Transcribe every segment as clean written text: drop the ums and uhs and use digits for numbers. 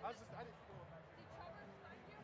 I didn't scroll back. Did Trevor find you?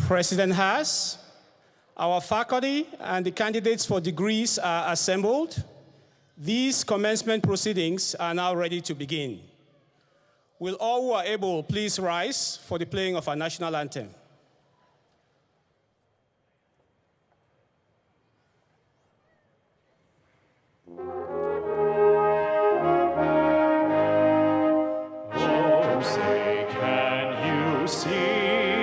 President has, our faculty and the candidates for degrees are assembled. These commencement proceedings are now ready to begin. Will all who are able please rise for the playing of our national anthem? Oh, say, can you see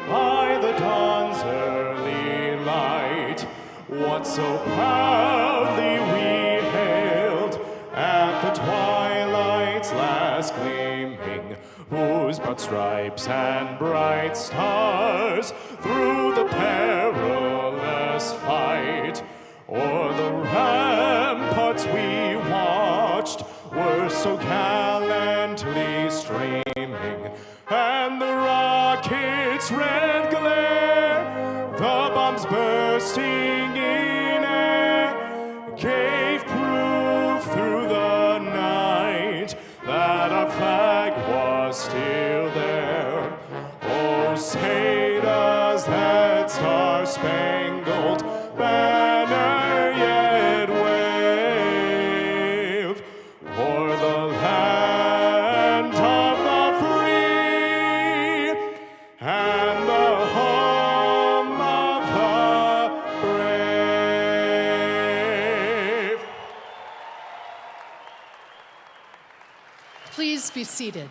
by the dawn's early light what so proudly we hailed at the twilight's last gleaming, whose broad stripes and bright stars through the perilous fight o'er the ramparts we watched were so gallantly streaming, and the rocket's red glare, the bombs bursting in air, gave proof through the night that our flag was still there. Oh, say does that star-spangled banner yet wave o'er the land of the free and the home of the brave. Please be seated.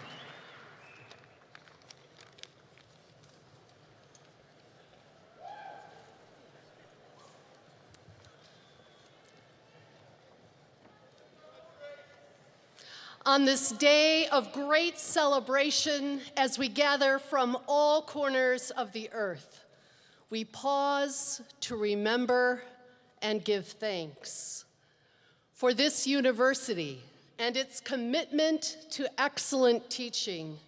On this day of great celebration, as we gather from all corners of the earth, we pause to remember and give thanks for this university and its commitment to excellent teaching,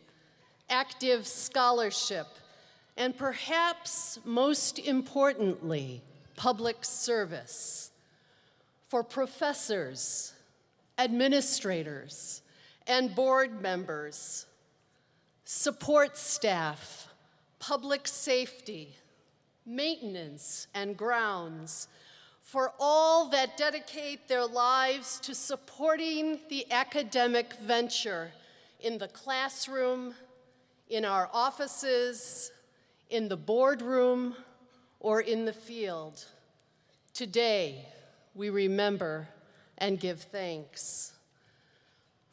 active scholarship, and perhaps most importantly, public service. For professors, administrators, and board members, support staff, public safety, maintenance, and grounds, for all that dedicate their lives to supporting the academic venture in the classroom, in our offices, in the boardroom, or in the field. Today, we remember and give thanks.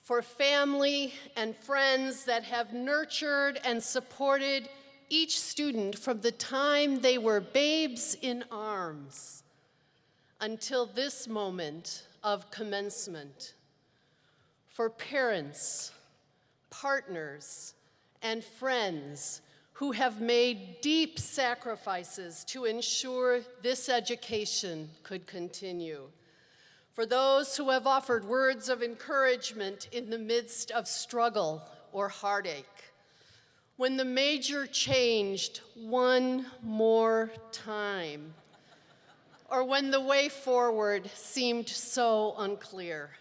For family and friends that have nurtured and supported each student from the time they were babes in arms until this moment of commencement. For parents, partners, and friends who have made deep sacrifices to ensure this education could continue. For those who have offered words of encouragement in the midst of struggle or heartache. When the major changed one more time, or when the way forward seemed so unclear.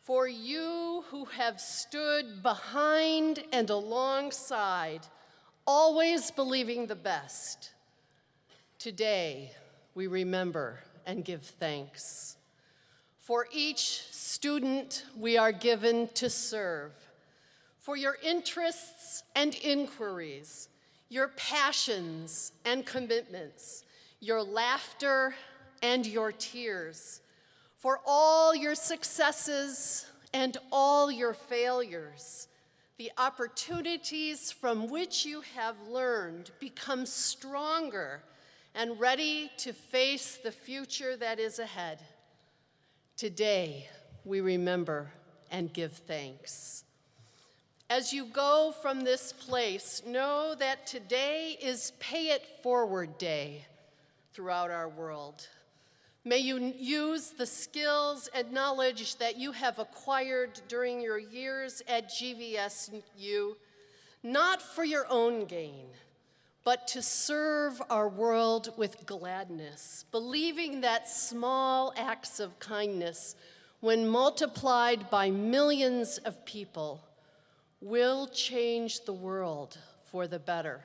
For you who have stood behind and alongside, always believing the best. Today, we remember and give thanks. For each student we are given to serve, for your interests and inquiries, your passions and commitments, your laughter and your tears, for all your successes and all your failures, the opportunities from which you have learned become stronger and ready to face the future that is ahead. Today, we remember and give thanks. As you go from this place, know that today is Pay It Forward Day throughout our world. May you use the skills and knowledge that you have acquired during your years at GVSU, not for your own gain, but to serve our world with gladness, believing that small acts of kindness, when multiplied by millions of people, will change the world for the better.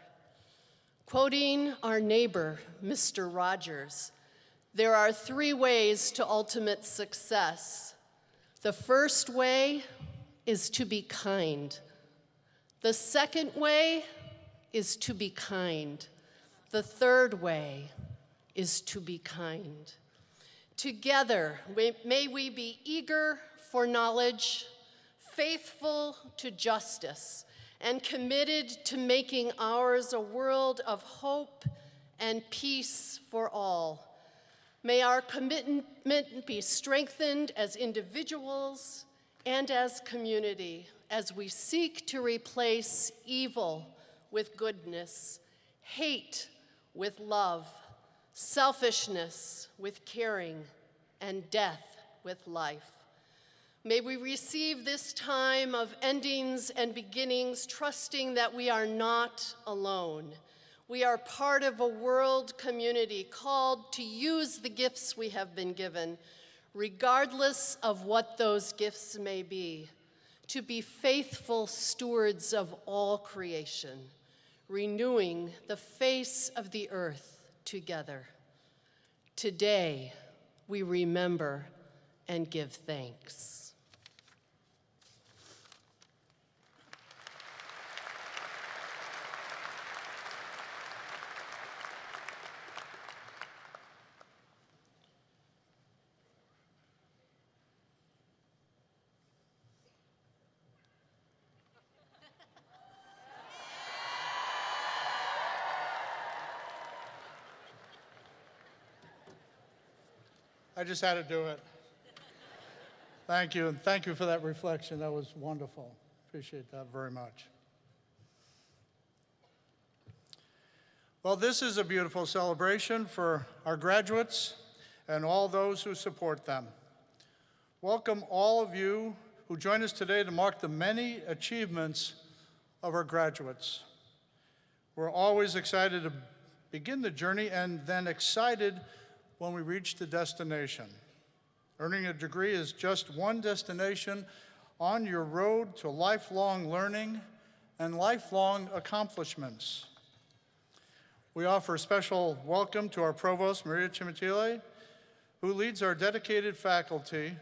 Quoting our neighbor, Mr. Rogers, there are 3 ways to ultimate success. The first way is to be kind. The second way is to be kind. The third way is to be kind. Together, may we be eager for knowledge, faithful to justice, and committed to making ours a world of hope and peace for all. May our commitment be strengthened as individuals and as community as we seek to replace evil with goodness, hate with love, selfishness with caring, and death with life. May we receive this time of endings and beginnings, trusting that we are not alone. We are part of a world community called to use the gifts we have been given, regardless of what those gifts may be, to be faithful stewards of all creation, renewing the face of the earth together. Today, we remember and give thanks. I just had to do it. Thank you, and thank you for that reflection. That was wonderful. Appreciate that very much. Well, this is a beautiful celebration for our graduates and all those who support them. Welcome all of you who join us today to mark the many achievements of our graduates. We're always excited to begin the journey and then excited when we reach the destination. Earning a degree is just one destination on your road to lifelong learning and lifelong accomplishments. We offer a special welcome to our Provost, Maria Cimitile, who leads our dedicated faculty,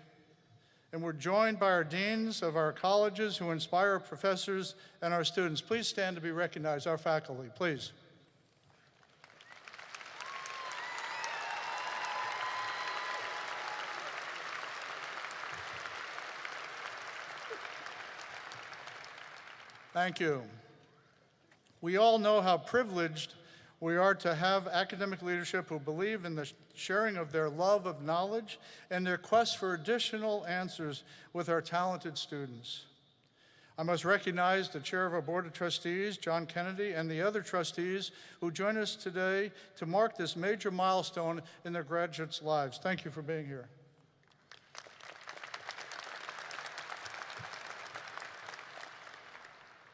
and we're joined by our deans of our colleges who inspire our professors and our students. Please stand to be recognized, our faculty, please. Thank you. We all know how privileged we are to have academic leadership who believe in the sharing of their love of knowledge and their quest for additional answers with our talented students. I must recognize the chair of our Board of Trustees, John Kennedy, and the other trustees who join us today to mark this major milestone in their graduates' lives. Thank you for being here.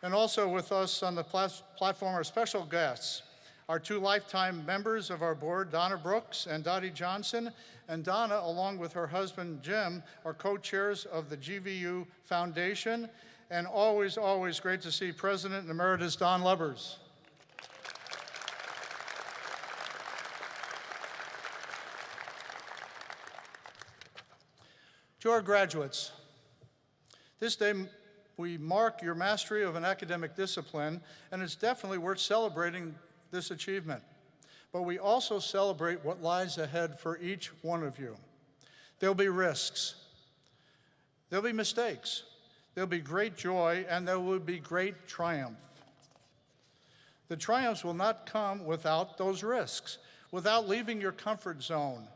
And also with us on the platform are special guests, our 2 lifetime members of our board, Donna Brooks and Dottie Johnson. And Donna, along with her husband, Jim, are co-chairs of the GVU Foundation. And always, always great to see President Emeritus Don Lubbers. To our graduates, this day we mark your mastery of an academic discipline, and it's definitely worth celebrating this achievement. But we also celebrate what lies ahead for each one of you. There'll be risks, there'll be mistakes, there'll be great joy, and there will be great triumph. The triumphs will not come without those risks, without leaving your comfort zone.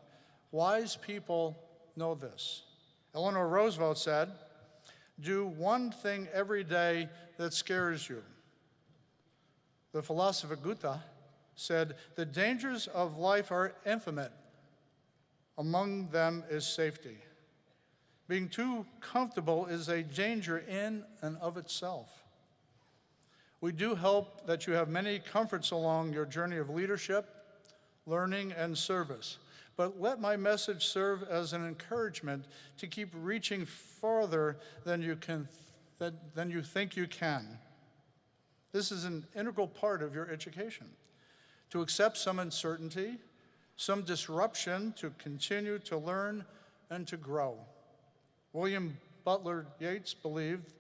Wise people know this. Eleanor Roosevelt said, "Do one thing every day that scares you." The philosopher Goethe said, "The dangers of life are infinite. Among them is safety." Being too comfortable is a danger in and of itself. We do hope that you have many comforts along your journey of leadership, learning, and service. But let my message serve as an encouragement to keep reaching farther than you think you can. This is an integral part of your education. to accept some uncertainty, some disruption, to continue to learn and to grow. William Butler Yeats believed,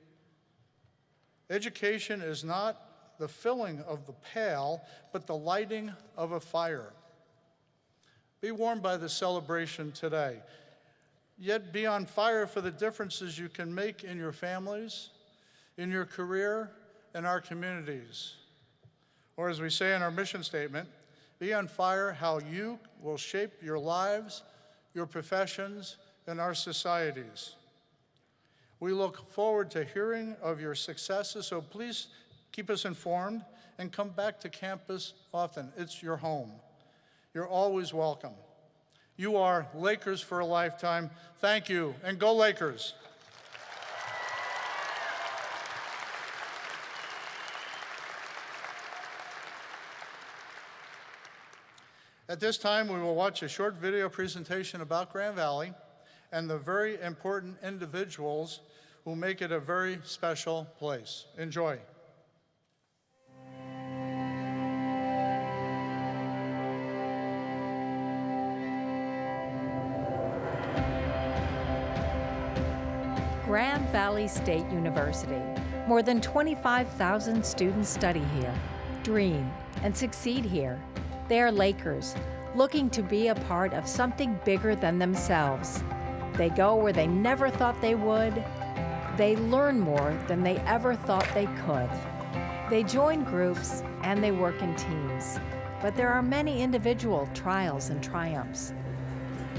education is not the filling of the pail, but the lighting of a fire. Be warmed by the celebration today, yet be on fire for the differences you can make in your families, in your career, and our communities. Or as we say in our mission statement, be on fire how you will shape your lives, your professions, and our societies. We look forward to hearing of your successes, so please keep us informed and come back to campus often. It's your home. You're always welcome. You are Lakers for a lifetime. Thank you, and go Lakers. At this time, we will watch a short video presentation about Grand Valley and the very important individuals who make it a very special place. Enjoy. Grand Valley State University. More than 25,000 students study here, dream, and succeed here. They are Lakers, looking to be a part of something bigger than themselves. They go where they never thought they would. They learn more than they ever thought they could. They join groups and they work in teams. But there are many individual trials and triumphs.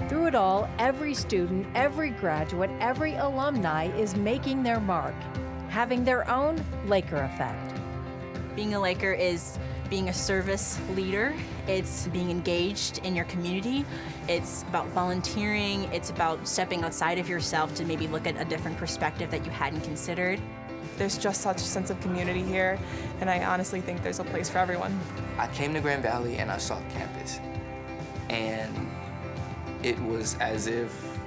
Through it all, every student, every graduate, every alumni is making their mark, having their own Laker effect. Being a Laker is being a service leader. It's being engaged in your community. It's about volunteering. It's about stepping outside of yourself to maybe look at a different perspective that you hadn't considered. There's just such a sense of community here, and I honestly think there's a place for everyone. I came to Grand Valley and I saw campus, and it was as if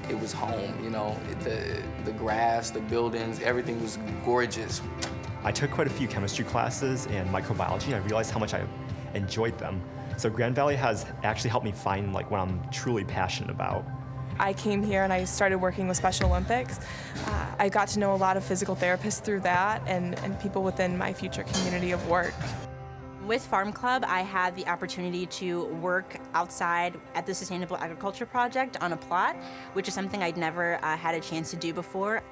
it was home, you know, the grass, the buildings, everything was gorgeous. I took quite a few chemistry classes and microbiology, and I realized how much I enjoyed them. So Grand Valley has actually helped me find what I'm truly passionate about. I came here and I started working with Special Olympics. I got to know a lot of physical therapists through that and people within my future community of work. With Farm Club, I had the opportunity to work outside at the Sustainable Agriculture Project on a plot, which is something I'd never had a chance to do before.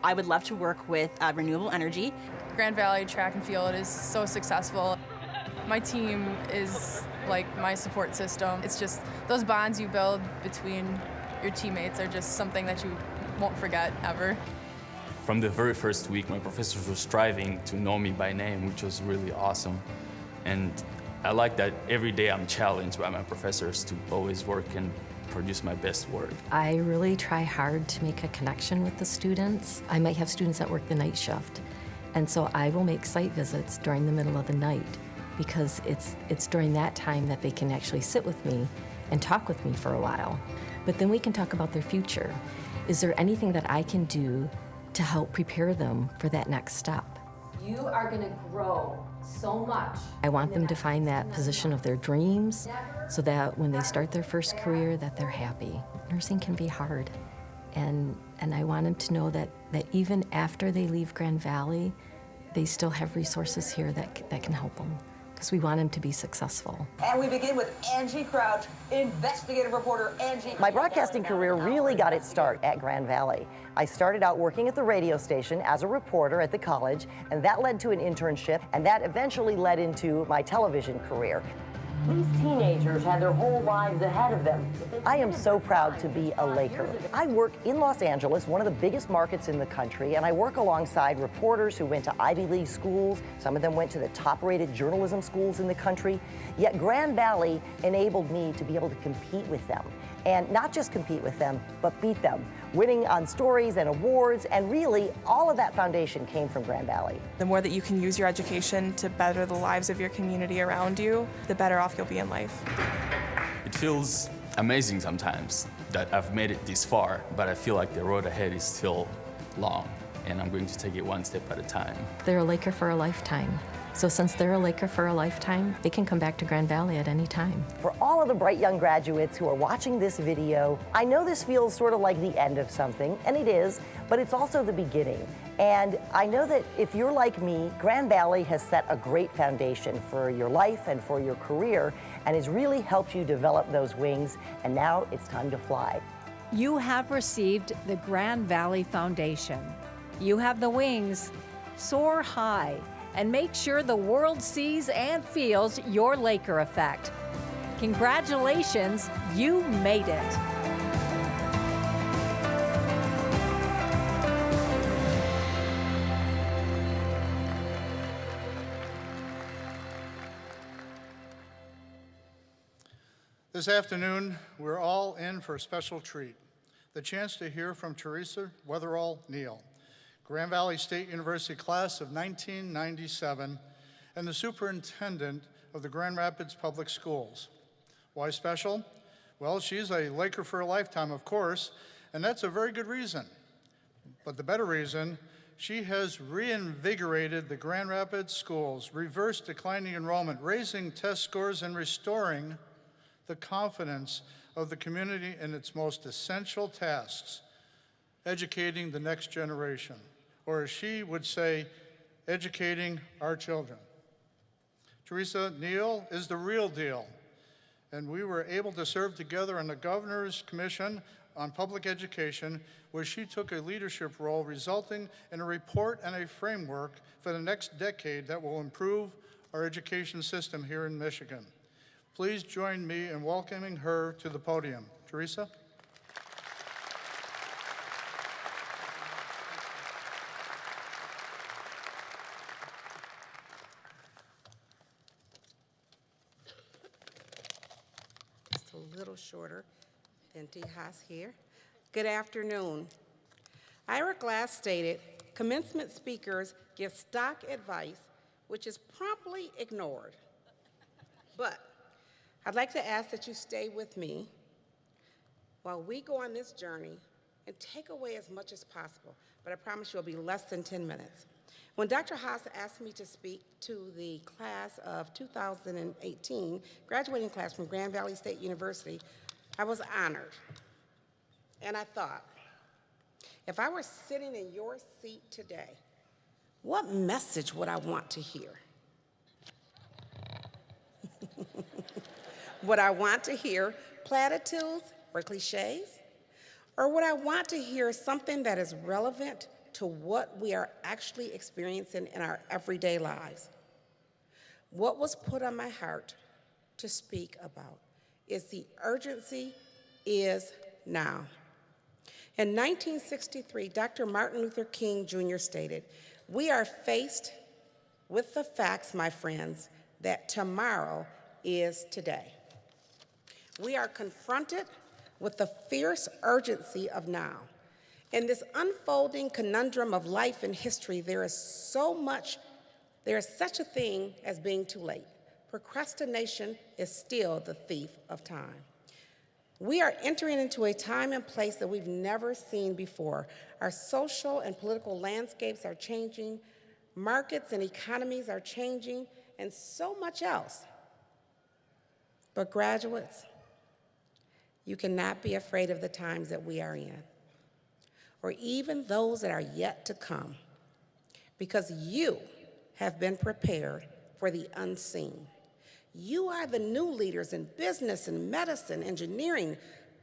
I would love to work with renewable energy. Grand Valley track and field is so successful. My team is like my support system. It's just those bonds you build between your teammates are just something that you won't forget ever. From the very first week, my professors were striving to know me by name, which was really awesome. And I like that every day I'm challenged by my professors to always work and produce my best work. I really try hard to make a connection with the students. I might have students that work the night shift, and so I will make site visits during the middle of the night because it's during that time that they can actually sit with me and talk with me for a while. But then we can talk about their future. Is there anything that I can do to help prepare them for that next step? You are going to grow so much. I want them to find that position of their dreams so that when they start their first career that they're happy. Nursing can be hard, and I want them to know that even after they leave Grand Valley, they still have resources here that can help them, because we want them to be successful. And we begin with Angie Crouch, investigative reporter Angie. My broadcasting career really got its start at Grand Valley. I started out working at the radio station as a reporter at the college, and that led to an internship, and that eventually led into my television career. These teenagers had their whole lives ahead of them. I am so proud to be a Laker. I work in Los Angeles, one of the biggest markets in the country, and I work alongside reporters who went to Ivy League schools. Some of them went to the top-rated journalism schools in the country. Yet Grand Valley enabled me to be able to compete with them. And not just compete with them, but beat them, winning on stories and awards, and really all of that foundation came from Grand Valley. The more that you can use your education to better the lives of your community around you, the better off you'll be in life. It feels amazing sometimes that I've made it this far, but I feel like the road ahead is still long, and I'm going to take it one step at a time. They're a Laker for a lifetime. So since they're a Laker for a lifetime, they can come back to Grand Valley at any time. For all of the bright young graduates who are watching this video, I know this feels sort of like the end of something, and it is, but it's also the beginning. And I know that if you're like me, Grand Valley has set a great foundation for your life and for your career, and has really helped you develop those wings, and now it's time to fly. You have received the Grand Valley Foundation. You have the wings. Soar high and make sure the world sees and feels your Laker effect. Congratulations, you made it. This afternoon, we're all in for a special treat, the chance to hear from Teresa Weatherall Neal, Grand Valley State University class of 1997, and the superintendent of the Grand Rapids Public Schools. Why special? Well, she's a Laker for a lifetime, of course, and that's a very good reason. But the better reason, she has reinvigorated the Grand Rapids schools, reversed declining enrollment, raising test scores, and restoring the confidence of the community in its most essential tasks, educating the next generation, or as she would say, educating our children. Teresa Neal is the real deal, and we were able to serve together on the Governor's Commission on Public Education, where she took a leadership role, resulting in a report and a framework for the next decade that will improve our education system here in Michigan. Please join me in welcoming her to the podium. Teresa? Just a little shorter than Tejas here. Good afternoon. Ira Glass stated, commencement speakers give stock advice, which is promptly ignored. But I'd like to ask that you stay with me while we go on this journey and take away as much as possible, but I promise you it'll be less than 10 minutes. When Dr. Haas asked me to speak to the class of 2018, graduating class from Grand Valley State University, I was honored. And I thought, if I were sitting in your seat today, what message would I want to hear? Would I want to hear platitudes or cliches? Or would I want to hear something that is relevant to what we are actually experiencing in our everyday lives? What was put on my heart to speak about is the urgency is now. In 1963, Dr. Martin Luther King Jr. stated, "We are faced with the facts, my friends, that tomorrow is today." We are confronted with the fierce urgency of now. In this unfolding conundrum of life and history, there is such a thing as being too late. Procrastination is still the thief of time. We are entering into a time and place that we've never seen before. Our social and political landscapes are changing, markets and economies are changing, and so much else. But graduates, you cannot be afraid of the times that we are in, or even those that are yet to come, because you have been prepared for the unseen. You are the new leaders in business and medicine, engineering,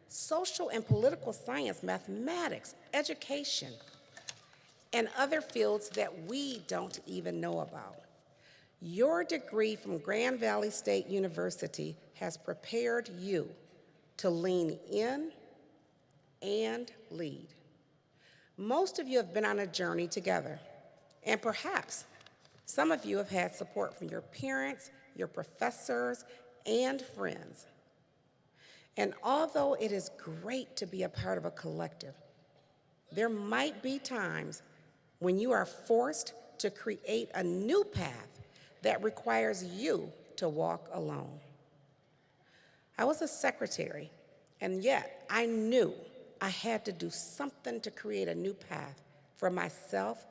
social and political science, mathematics, education, and other fields that we don't even know about. Your degree from Grand Valley State University has prepared you to lean in and lead. Most of you have been on a journey together, and perhaps some of you have had support from your parents, your professors, and friends. And although it is great to be a part of a collective, there might be times when you are forced to create a new path that requires you to walk alone. I was a secretary, and yet I knew I had to do something to create a new path for myself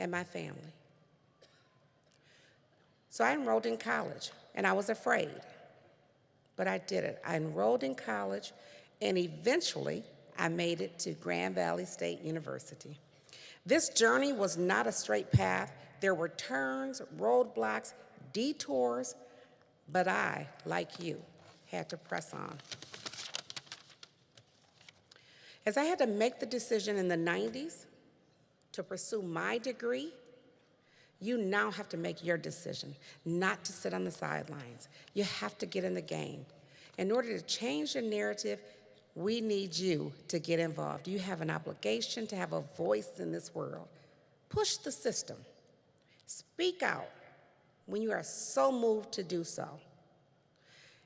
and my family. So I enrolled in college, and I was afraid, but I did it. I enrolled in college, and eventually I made it to Grand Valley State University. This journey was not a straight path. There were turns, roadblocks, detours, but I, like you, had to press on. As I had to make the decision in the 90s to pursue my degree, you now have to make your decision, not to sit on the sidelines. You have to get in the game. In order to change your narrative, we need you to get involved. You have an obligation to have a voice in this world. Push the system. Speak out when you are so moved to do so.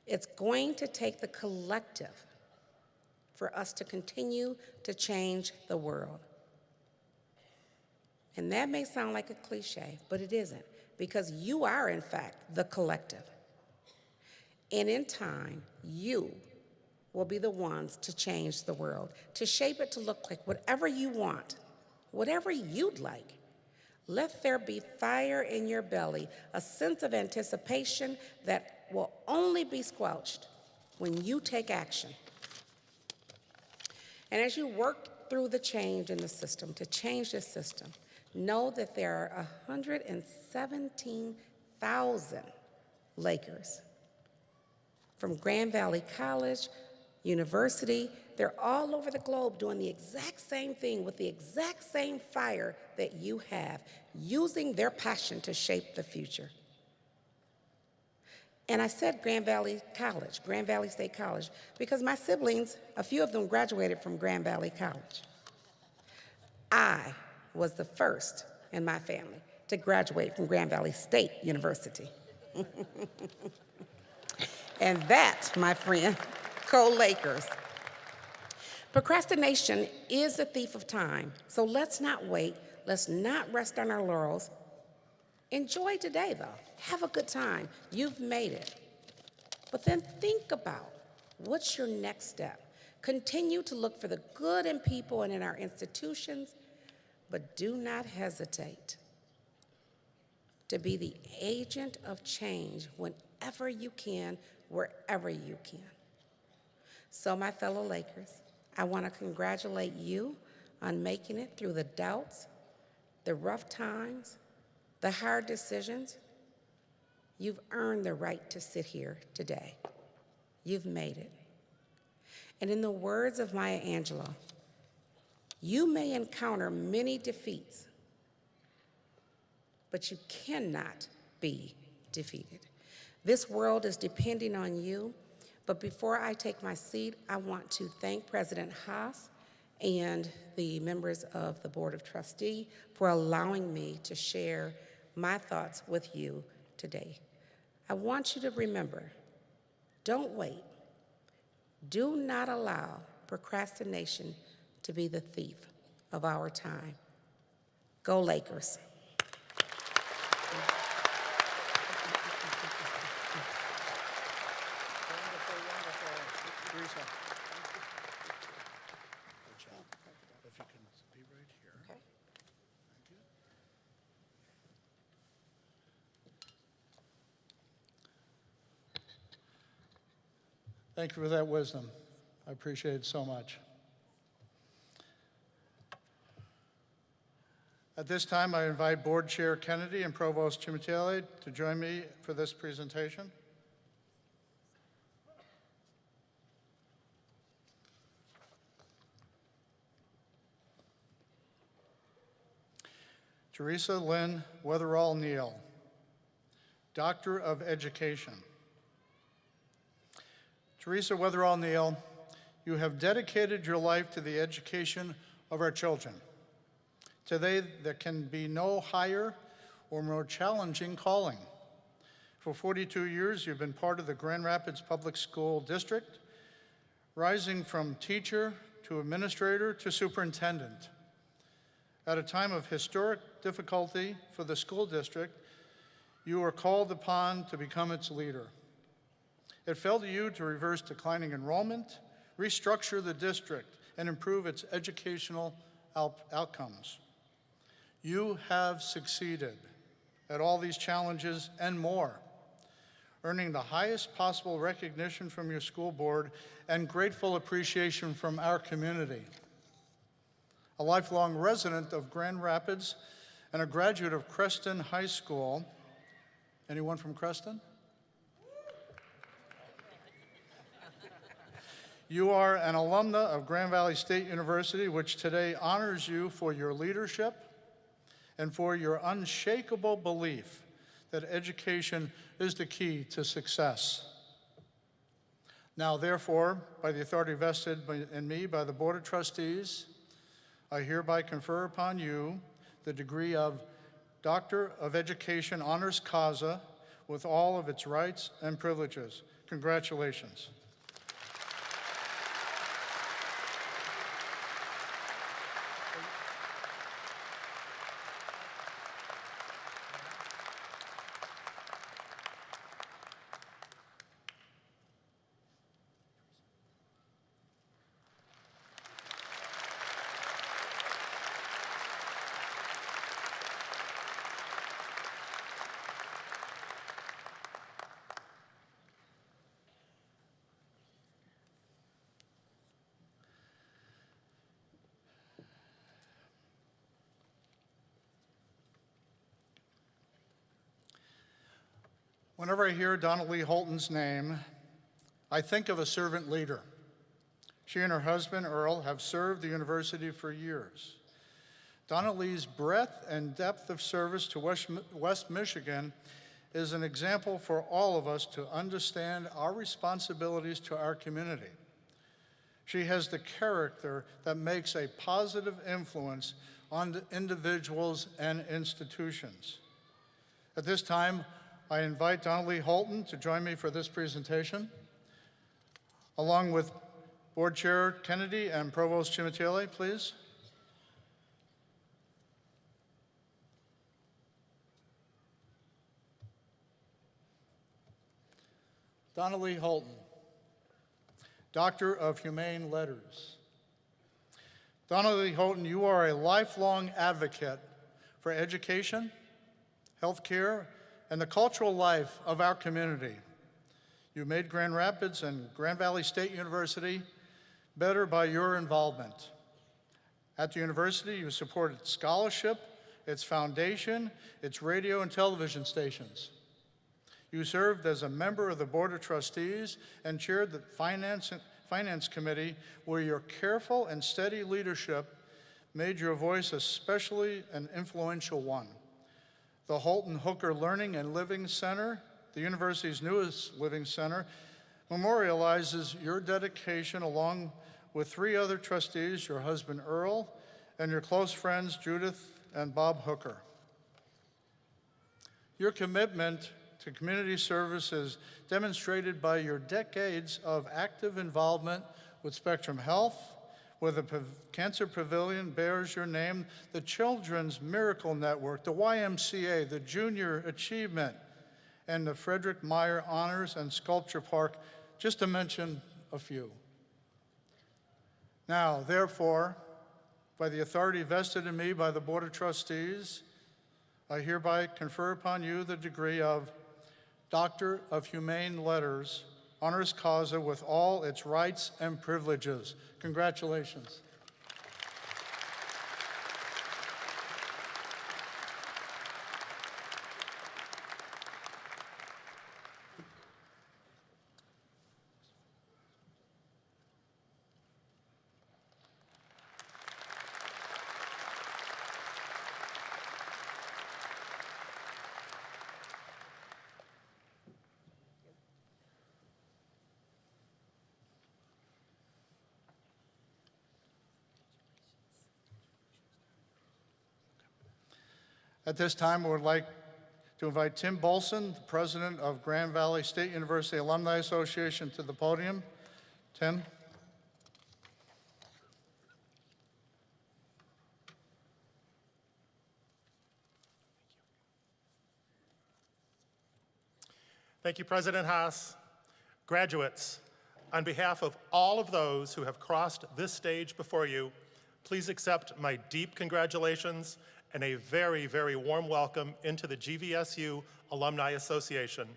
It's going to take the collective for us to continue to change the world. And that may sound like a cliche, but it isn't, because you are, in fact, the collective. And in time, you will be the ones to change the world, to shape it to look like whatever you want, whatever you'd like. Let there be fire in your belly, a sense of anticipation that will only be squelched when you take action. And as you work through the change in the system, to change the system, know that there are 117,000 Lakers from Grand Valley College, University. They're all over the globe doing the exact same thing with the exact same fire that you have, using their passion to shape the future. And I said Grand Valley College, Grand Valley State College, because my siblings, a few of them graduated from Grand Valley College. I was the first in my family to graduate from Grand Valley State University. And that, my friend, go Lakers. Procrastination is a thief of time, so let's not wait. Let's not rest on our laurels. Enjoy today, though. Have a good time. You've made it. But then think about what's your next step. Continue to look for the good in people and in our institutions, but do not hesitate to be the agent of change whenever you can, wherever you can. So, my fellow Lakers, I want to congratulate you on making it through the doubts, the rough times, the hard decisions. You've earned the right to sit here today. You've made it. And in the words of Maya Angelou, you may encounter many defeats, but you cannot be defeated. This world is depending on you, but before I take my seat, I want to thank President Haas and the members of the Board of Trustees for allowing me to share my thoughts with you today. I want you to remember, don't wait. Do not allow procrastination to be the thief of our time. Go Lakers. Thank you for that wisdom. I appreciate it so much. At this time, I invite Board Chair Kennedy and Provost Cimitielli to join me for this presentation. Teresa Lynn Weatherall Neal, Doctor of Education. Teresa Weatherall Neal, you have dedicated your life to the education of our children. Today, there can be no higher or more challenging calling. For 42 years, you've been part of the Grand Rapids Public School District, rising from teacher to administrator to superintendent. At a time of historic difficulty for the school district, you are called upon to become its leader. It fell to you to reverse declining enrollment, restructure the district, and improve its educational outcomes. You have succeeded at all these challenges and more, earning the highest possible recognition from your school board and grateful appreciation from our community. A lifelong resident of Grand Rapids and a graduate of Creston High School. Anyone from Creston? You are an alumna of Grand Valley State University, which today honors you for your leadership and for your unshakable belief that education is the key to success. Now, therefore, by the authority vested in me by the Board of Trustees, I hereby confer upon you the degree of Doctor of Education Honoris Causa with all of its rights and privileges. Congratulations. Whenever I hear Donna Lee Holton's name, I think of a servant leader. She and her husband, Earl, have served the university for years. Donna Lee's breadth and depth of service to West Michigan is an example for all of us to understand our responsibilities to our community. She has the character that makes a positive influence on individuals and institutions. At this time, I invite Donna Lee Holton to join me for this presentation, along with Board Chair Kennedy and Provost Chimitiele, please. Donna Lee Holton, Doctor of Humane Letters. Donna Lee Holton, you are a lifelong advocate for education, healthcare, and the cultural life of our community. You made Grand Rapids and Grand Valley State University better by your involvement. At the university, you supported scholarship, its foundation, its radio and television stations. You served as a member of the Board of Trustees and chaired the Finance Committee, where your careful and steady leadership made your voice especially an influential one. The Holton Hooker Learning and Living Center, the university's newest living center, memorializes your dedication along with 3 other trustees, your husband Earl, and your close friends Judith and Bob Hooker. Your commitment to community service is demonstrated by your decades of active involvement with Spectrum Health, where the Cancer Pavilion bears your name, the Children's Miracle Network, the YMCA, the Junior Achievement, and the Frederick Meyer Honors and Sculpture Park, just to mention a few. Now, therefore, by the authority vested in me by the Board of Trustees, I hereby confer upon you the degree of Doctor of Humane Letters, Honoris Causa with all its rights and privileges. Congratulations. At this time, I would like to invite Tim Bolson, the president of Grand Valley State University Alumni Association, to the podium. Tim. Thank you, President Haas. Graduates, on behalf of all of those who have crossed this stage before you, please accept my deep congratulations and a very, very warm welcome into the GVSU Alumni Association.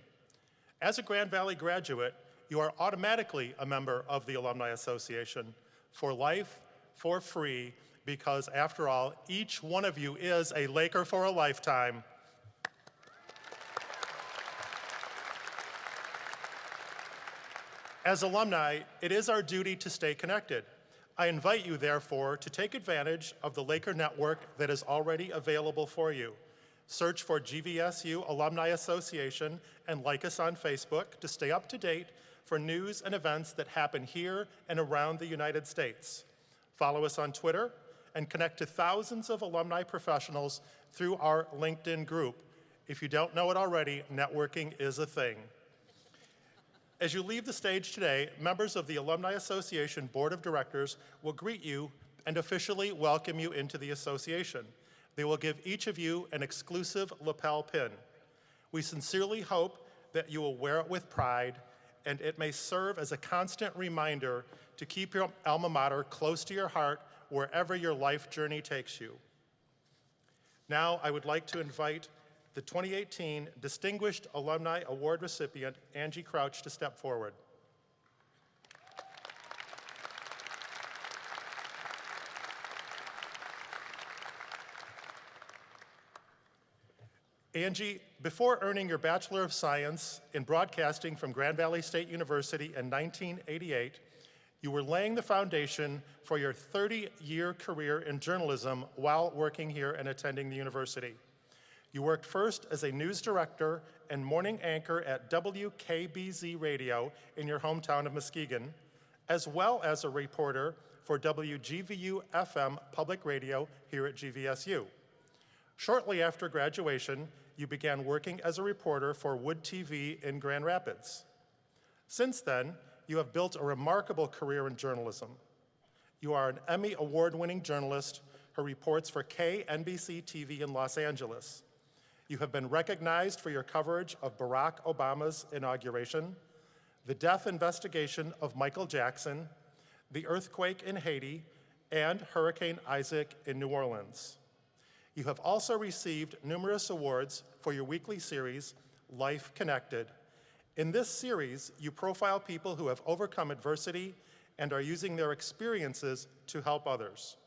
As a Grand Valley graduate, you are automatically a member of the Alumni Association for life, for free, because after all, each one of you is a Laker for a lifetime. As alumni, it is our duty to stay connected. I invite you, therefore, to take advantage of the Laker network that is already available for you. Search for GVSU Alumni Association and like us on Facebook to stay up to date for news and events that happen here and around the United States. Follow us on Twitter and connect to thousands of alumni professionals through our LinkedIn group. If you don't know it already, networking is a thing. As you leave the stage today, members of the Alumni Association Board of Directors will greet you and officially welcome you into the association. They will give each of you an exclusive lapel pin. We sincerely hope that you will wear it with pride, and it may serve as a constant reminder to keep your alma mater close to your heart wherever your life journey takes you. Now, I would like to invite the 2018 Distinguished Alumni Award recipient, Angie Crouch, to step forward. Angie, before earning your Bachelor of Science in Broadcasting from Grand Valley State University in 1988, you were laying the foundation for your 30-year career in journalism while working here and attending the university. You worked first as a news director and morning anchor at WKBZ Radio in your hometown of Muskegon, as well as a reporter for WGVU-FM Public Radio here at GVSU. Shortly after graduation, you began working as a reporter for Wood TV in Grand Rapids. Since then, you have built a remarkable career in journalism. You are an Emmy Award-winning journalist who reports for KNBC TV in Los Angeles. You have been recognized for your coverage of Barack Obama's inauguration, the death investigation of Michael Jackson, the earthquake in Haiti, and Hurricane Isaac in New Orleans. You have also received numerous awards for your weekly series, Life Connected. In this series, you profile people who have overcome adversity and are using their experiences to help others.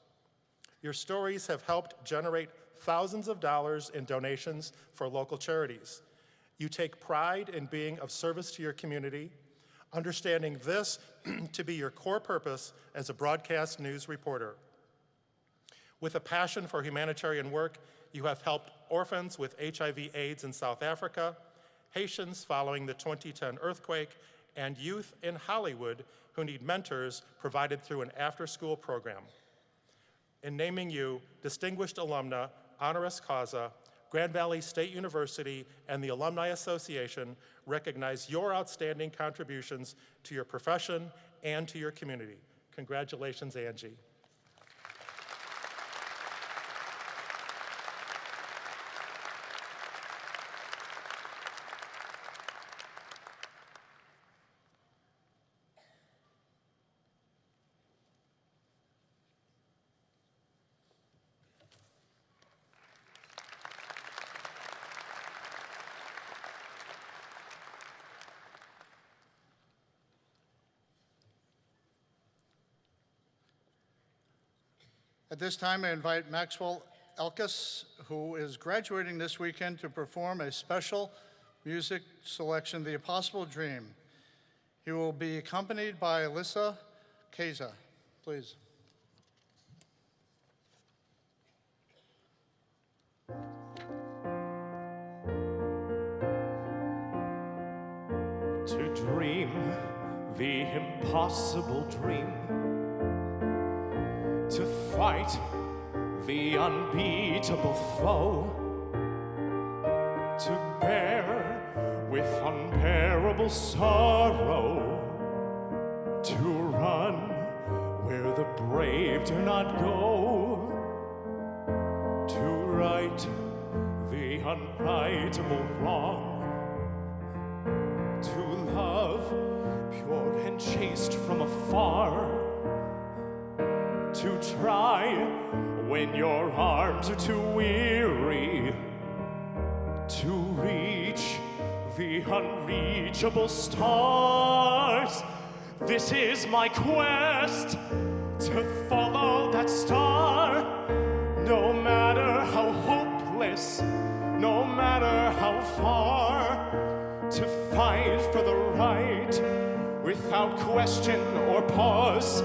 Your stories have helped generate thousands of dollars in donations for local charities. You take pride in being of service to your community, understanding this to be your core purpose as a broadcast news reporter. With a passion for humanitarian work, you have helped orphans with HIV/AIDS in South Africa, Haitians following the 2010 earthquake, and youth in Hollywood who need mentors provided through an after-school program. In naming you Distinguished Alumna, Honoris Causa, Grand Valley State University and the Alumni Association recognize your outstanding contributions to your profession and to your community. Congratulations, Angie. At this time, I invite Maxwell Elkis, who is graduating this weekend, to perform a special music selection, The Impossible Dream. He will be accompanied by Alyssa Keza. Please. To dream the impossible dream, to fight the unbeatable foe, to bear with unbearable sorrow, to run where the brave do not go, to right the unrightable wrong, to love pure and chaste from afar, to try when your arms are too weary to reach the unreachable stars. This is my quest to follow that star, no matter how hopeless, no matter how far, to fight for the right without question or pause,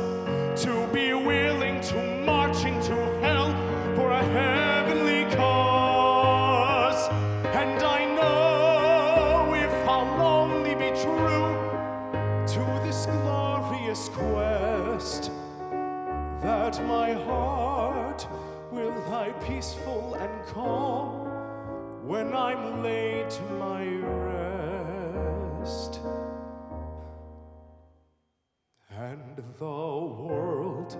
to be willing to march into hell for a heavenly cause. And I know if I'll only be true to this glorious quest, that my heart will lie peaceful and calm when I'm laid to my rest. And the world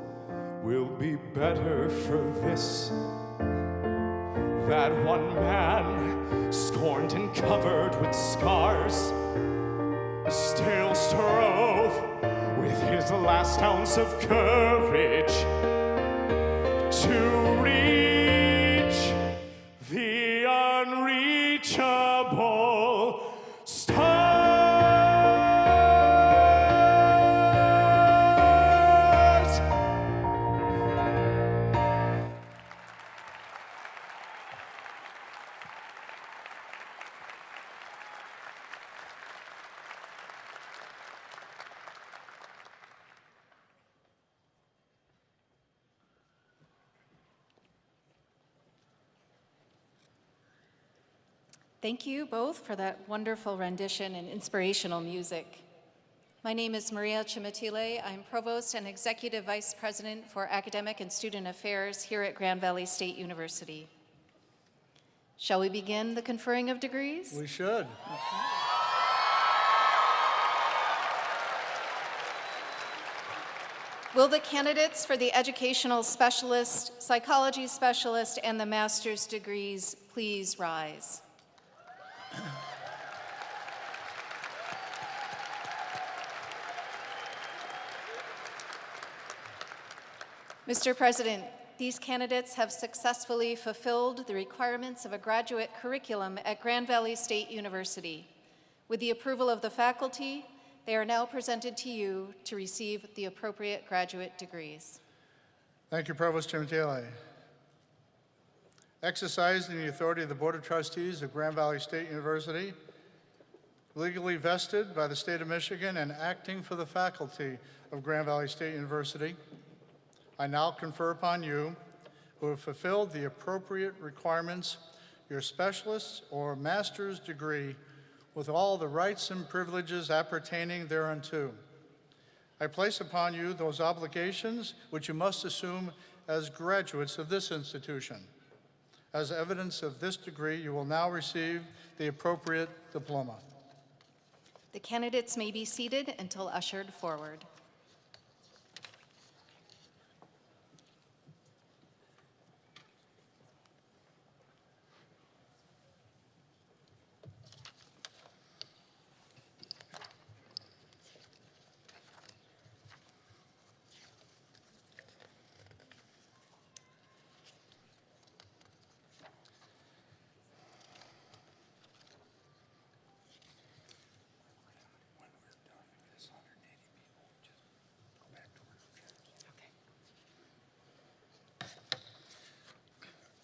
will be better for this, that one man, scorned and covered with scars, still strove with his last ounce of courage to reach the unreachable stars. Thank you both for that wonderful rendition and inspirational music. My name is Maria Chimatile. I'm Provost and Executive Vice President for Academic and Student Affairs here at Grand Valley State University. Shall we begin the conferring of degrees? We should. Will the candidates for the Educational Specialist, Psychology Specialist, and the Master's degrees please rise? Mr. President, these candidates have successfully fulfilled the requirements of a graduate curriculum at Grand Valley State University. With the approval of the faculty, they are now presented to you to receive the appropriate graduate degrees. Thank you, Provost Chimatile. Exercising the authority of the Board of Trustees of Grand Valley State University, legally vested by the state of Michigan and acting for the faculty of Grand Valley State University, I now confer upon you, who have fulfilled the appropriate requirements, your specialist's or master's degree with all the rights and privileges appertaining thereunto. I place upon you those obligations which you must assume as graduates of this institution. As evidence of this degree, you will now receive the appropriate diploma. The candidates may be seated until ushered forward.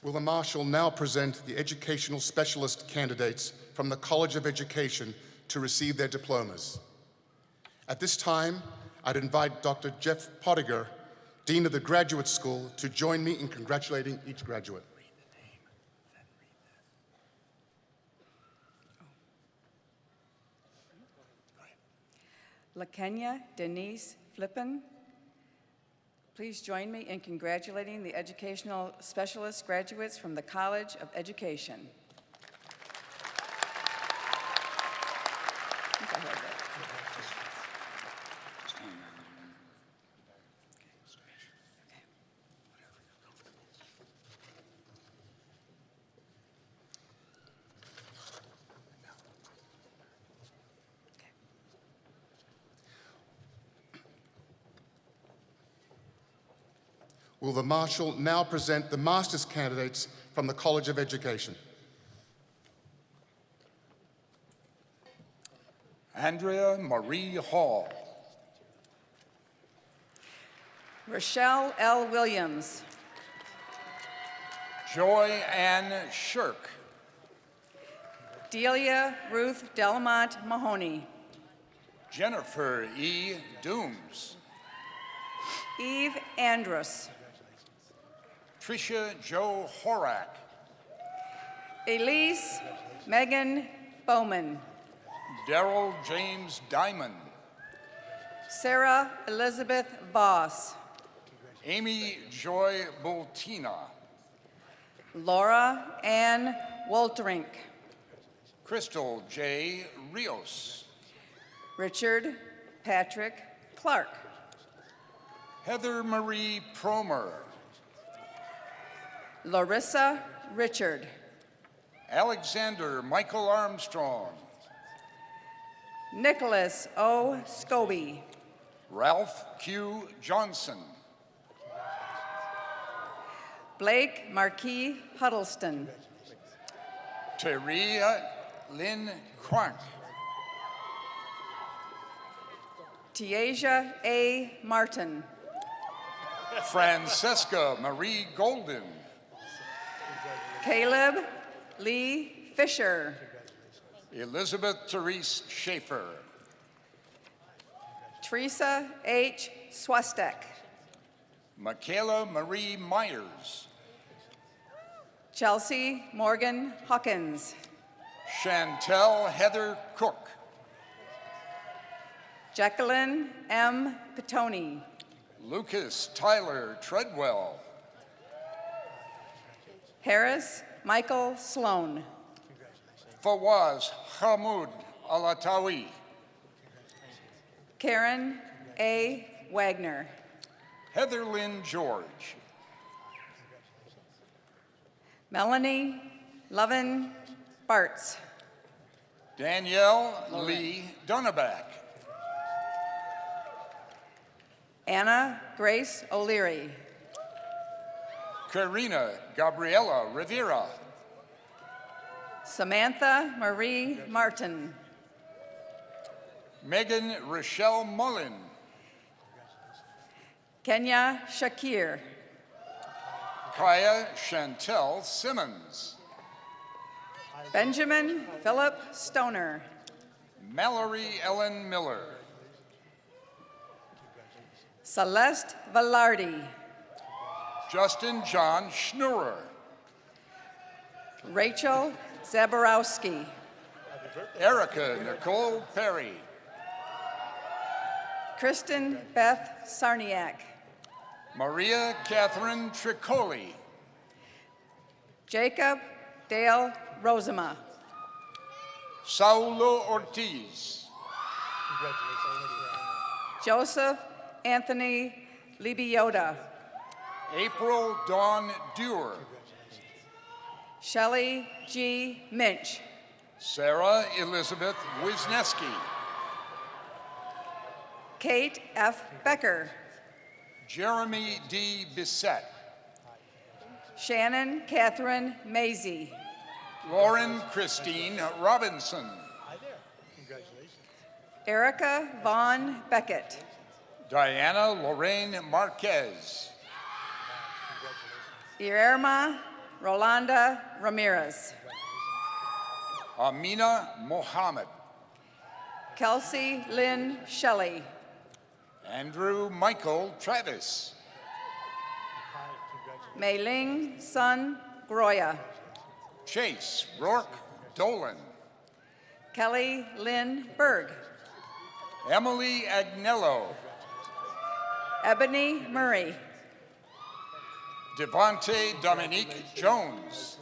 Will the Marshal now present the educational specialist candidates from the College of Education to receive their diplomas. At this time, I'd invite Dr. Jeff Pottinger, Dean of the Graduate School, to join me in congratulating each graduate. LaKenya Denise Flippen, please join me in congratulating the educational specialist graduates from the College of Education. Will the Marshal now present the Master's candidates from the College of Education? Andrea Marie Hall. Rochelle L. Williams. Joy Ann Shirk. Delia Ruth Delamont Mahoney. Jennifer E. Dooms. Eve Andrus. Tricia Jo Horak. Elise Megan Bowman. Daryl James Diamond. Sarah Elizabeth Voss. Amy Joy Bultina. Laura Ann Wolterink. Crystal J. Rios. Richard Patrick Clark. Heather Marie Promer. Larissa Richard. Alexander Michael Armstrong. Nicholas O. Scobie. Ralph Q. Johnson. Blake Marquis Huddleston. Teria Lynn Crank. Tiaja A. Martin. Francesca Marie Golden. Caleb Lee Fisher. Elizabeth Therese Schaefer. Teresa H. Swastek. Michaela Marie Myers. Chelsea Morgan Hawkins. Chantel Heather Cook. Jacqueline M. Petoni. Lucas Tyler Treadwell. Harris Michael Sloan. Fawaz Hamoud Alatawi. Karen A. Wagner. Heather Lynn George. Melanie Lovin Bartz. Danielle Lee Donaback. Anna Grace O'Leary. Karina Gabriela Rivera. Samantha Marie Martin. Megan Rochelle Mullen. Kenya Shakir. Kaya Chantel Simmons. Benjamin Philip Stoner. Mallory Ellen Miller. Celeste Velarde. Justin John Schnurrer. Rachel Zaborowski. Erica Nicole Perry. Kristen Beth Sarniak. Maria Catherine Tricoli. Jacob Dale Rosema. Saulo Ortiz. Joseph Anthony Libiota. April Dawn Dewar. Shelley G. Minch. Sarah Elizabeth Wisniewski. Kate F. Becker. Jeremy D. Bissett. Shannon Catherine Maisie. Lauren Christine Robinson. Erica Vaughn Beckett. Diana Lorraine Marquez. Irma Rolanda Ramirez. Amina Mohammed. Kelsey Lynn Shelley. Andrew Michael Travis. Mei-Ling Sun Groya. Chase Rourke Dolan. Kelly Lynn Berg. Emily Agnello. Ebony Murray. Devontae Dominique Jones.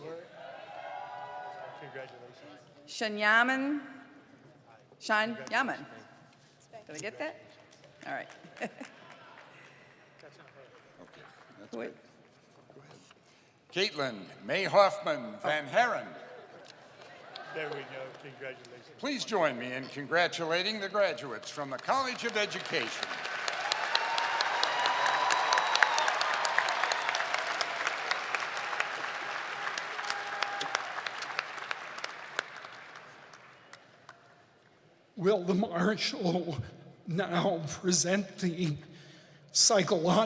Shanyaman. Shanyaman. Did I get that? All right. Wait. Caitlin May Hoffman Van Herren. There we go. Congratulations. Please join me in congratulating the graduates from the College of Education. will the Marshal now present the psychology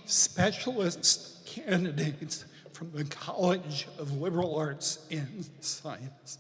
specialist candidates from the College of Liberal Arts and Sciences.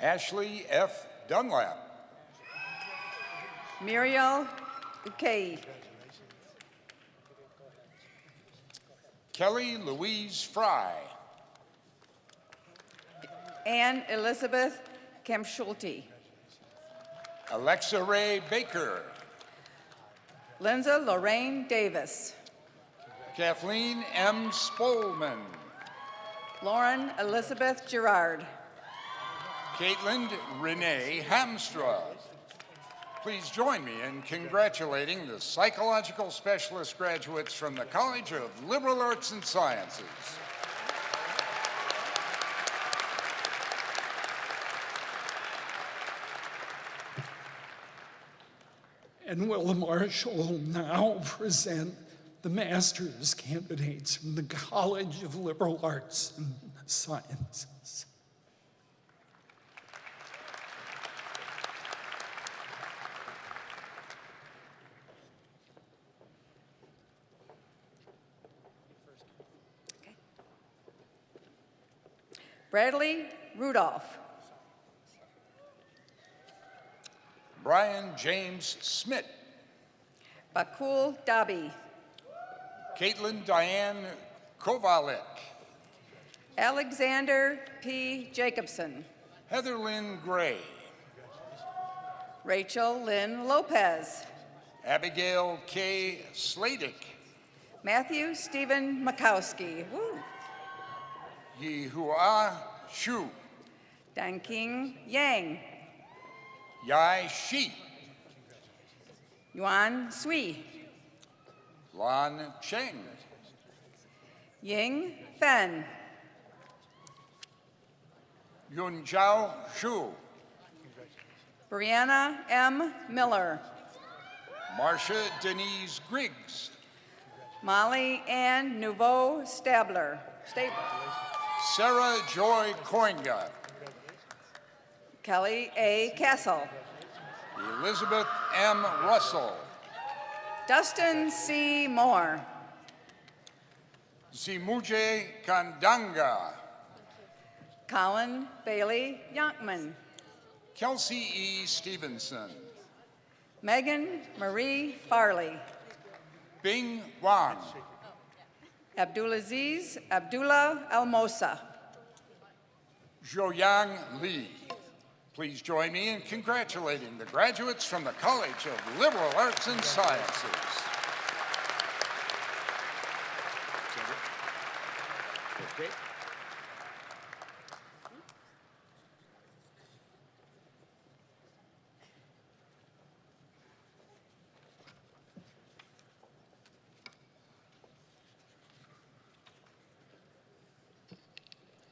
Ashley F. Dunlap. Muriel Ukei. Kelly Louise Fry. Anne Elizabeth Kemschulte. Alexa Ray Baker. Linda Lorraine Davis. Kathleen M. Spolman. Lauren Elizabeth Gerard. Caitlin Renee Hamstra. Please join me in congratulating the psychological specialist graduates from the College of Liberal Arts and Sciences. And will the Marshal now present the master's candidates from the College of Liberal Arts and Sciences. Bradley Rudolph. Brian James Smith. Bakul Dabi. Caitlin Diane Kovalik. Alexander P. Jacobson. Heather Lynn Gray. Rachel Lynn Lopez. Abigail K. Sladik. Matthew Stephen Makowski. Woo. Yihua Shu. Danking Yang. Yai Shi. Yuan Sui. Lan Cheng. Ying Fen. Yun Zhao Shu. Brianna M. Miller. Marcia Denise Griggs. Molly Ann Nouveau Stabler. Sarah Joy Koinga. Kelly A. Castle. Elizabeth M. Russell. Dustin C. Moore. Zimuje Kandanga. Colin Bailey Yonkman. Kelsey E. Stevenson. Megan Marie Farley. Bing Wang. Abdulaziz Abdullah Almosa. Zhouyang Li. Please join me in congratulating the graduates from the College of Liberal Arts and Sciences. Okay.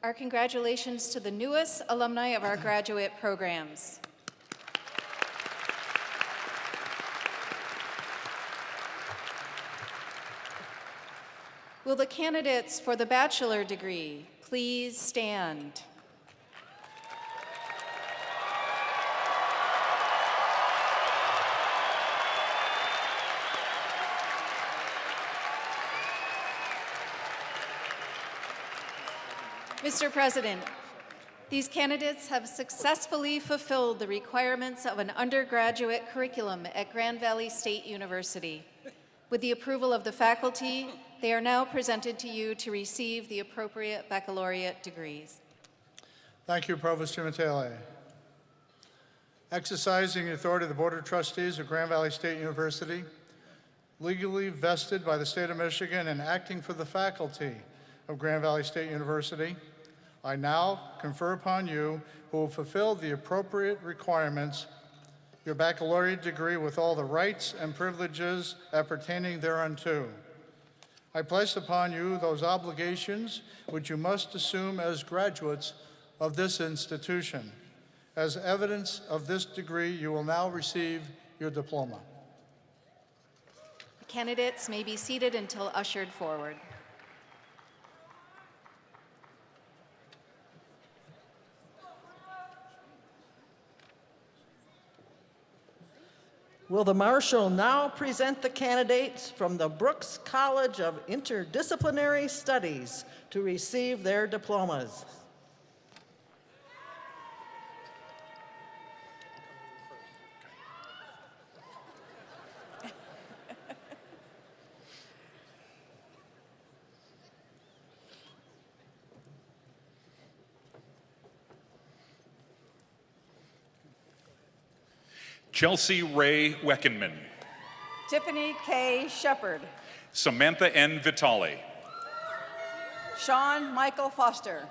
Our congratulations to the newest alumni of our graduate programs. Will the candidates for the bachelor degree please stand? Mr. President, these candidates have successfully fulfilled the requirements of an undergraduate curriculum at Grand Valley State University. With the approval of the faculty, they are now presented to you to receive the appropriate baccalaureate degrees. Thank you, Provost Chimatele. Exercising the authority of the Board of Trustees of Grand Valley State University, legally vested by the state of Michigan and acting for the faculty of Grand Valley State University, I now confer upon you, who will fulfill the appropriate requirements, your baccalaureate degree with all the rights and privileges appertaining thereunto. I place upon you those obligations which you must assume as graduates of this institution. As evidence of this degree, you will now receive your diploma. Candidates may be seated until ushered forward. Will the Marshal now present the candidates from the Brooks College of Interdisciplinary Studies to receive their diplomas? Chelsea Ray Weckenman. Tiffany K. Shepard. Samantha N. Vitale. Sean Michael Foster.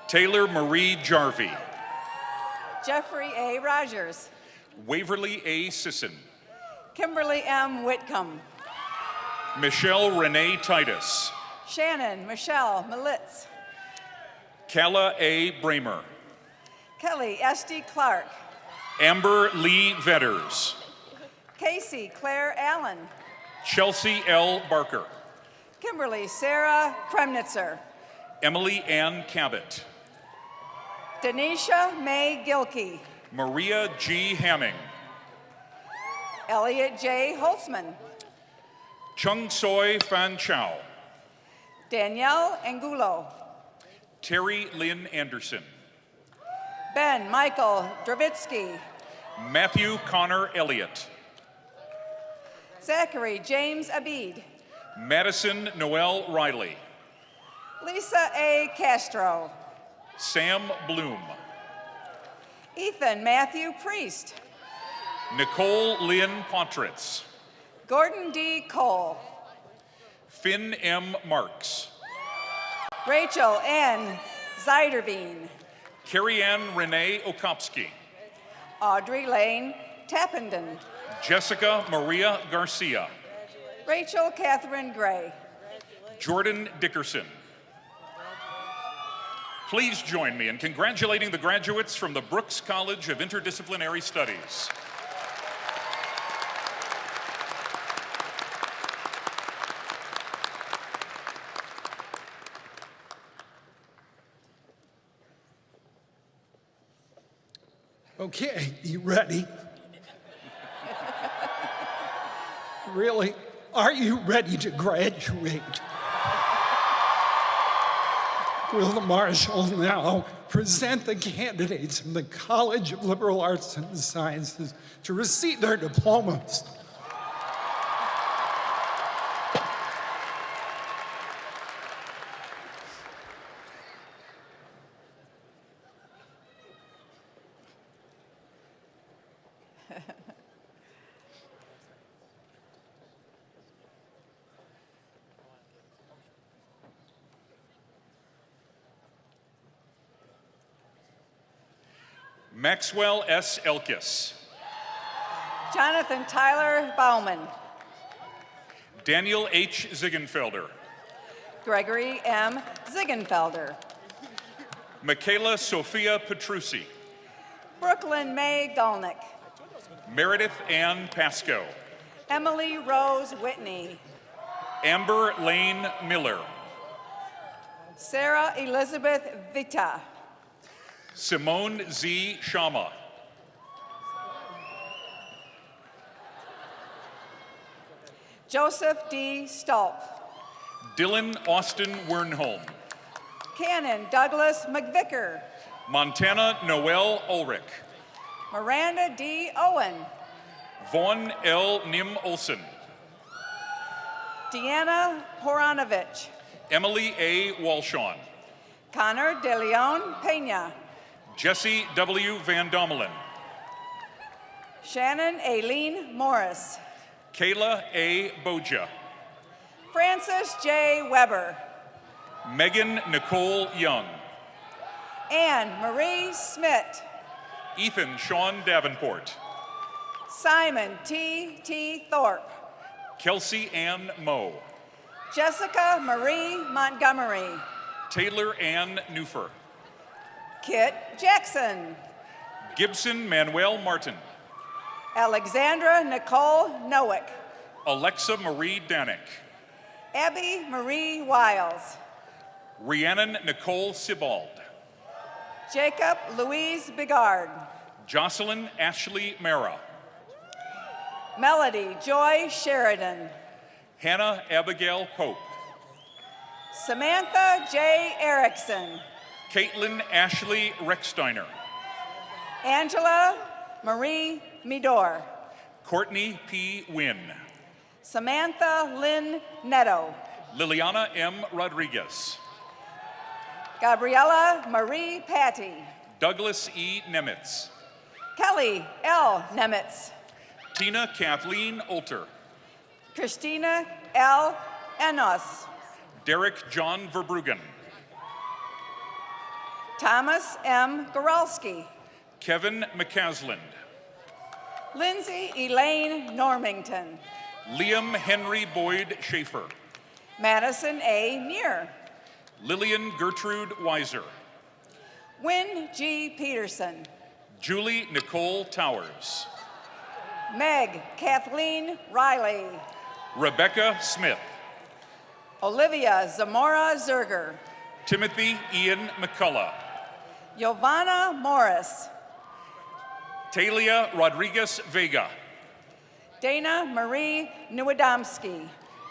Taylor Marie Jarvie. Jeffrey A. Rogers. Waverly A. Sisson. Kimberly M. Whitcomb. Michelle Renee Titus. Shannon Michelle Militz. Kala A. Bramer. Kelly S.D. Clark. Amber Lee Vetters. Casey Claire Allen. Chelsea L. Barker. Kimberly Sarah Kremnitzer. Emily Ann Cabot. Denisha May Gilkey. Maria G. Hamming. Elliot J. Holtzman. Chung Soy Fan Chow. Danielle Angulo. Terry Lynn Anderson. Ben Michael Dravitsky. Matthew Connor Elliott. Zachary James Abid. Madison Noel Riley. Lisa A. Castro. Sam Bloom. Ethan Matthew Priest. Nicole Lynn Pontritz. Gordon D. Cole. Finn M. Marks. Rachel N. Zeiderveen. Carrie Ann Renee Okopsky. Audrey Lane Tappenden. Jessica Maria Garcia. Rachel Catherine Gray. Jordan Dickerson. Please join me in congratulating the graduates from the Brooks College of Interdisciplinary Studies. Okay, you ready? Really? Are you ready to graduate? Will the Marshal now present the candidates from the College of Liberal Arts and Sciences to receive their diplomas? Maxwell S. Elkis. Jonathan Tyler Bauman. Daniel H. Ziegenfelder. Gregory M. Ziegenfelder. Michaela Sophia Petrucci. Brooklyn May Golnick. Meredith Ann Pasco. Emily Rose Whitney. Amber Lane Miller. Sarah Elizabeth Vita. Simone Z. Shama. Joseph D. Stolp. Dylan Austin Wernholm. Cannon Douglas McVicker. Montana Noel Ulrich. Miranda D. Owen. Vaughn L. Nim Olson. Deanna Horanovich. Emily A. Walshawn. Connor De Leon Pena. Jesse W. Van Dommelen. Shannon Aileen Morris. Kayla A. Boja. Francis J. Weber. Megan Nicole Young. Anne Marie Smith. Ethan Sean Davenport. Simon T. Thorpe. Kelsey Ann Moe. Jessica Marie Montgomery. Taylor Ann Newfer. Kit Jackson. Gibson Manuel Martin. Alexandra Nicole Nowick. Alexa Marie Danick. Abby Marie Wiles. Rhiannon Nicole Sibald. Jacob Louise Bigard. Jocelyn Ashley Mara. Melody Joy Sheridan. Hannah Abigail Pope. Samantha J. Erickson. Caitlin Ashley Recksteiner. Angela Marie Midor. Courtney P. Wynn. Samantha Lynn Netto. Liliana M. Rodriguez. Gabriella Marie Patty. Douglas E. Nemitz. Kelly L. Nemitz. Tina Kathleen Olter. Christina L. Enos. Derek John Verbruggen. Thomas M. Goralski. Kevin McCasland. Lindsay Elaine Normington. Liam Henry Boyd Schaefer. Madison A. Muir. Lillian Gertrude Weiser. Wynne G. Peterson. Julie Nicole Towers. Meg Kathleen Riley. Rebecca Smith. Olivia Zamora Zerger. Timothy Ian McCullough. Giovanna Morris. Talia Rodriguez Vega. Dana Marie Newadomski.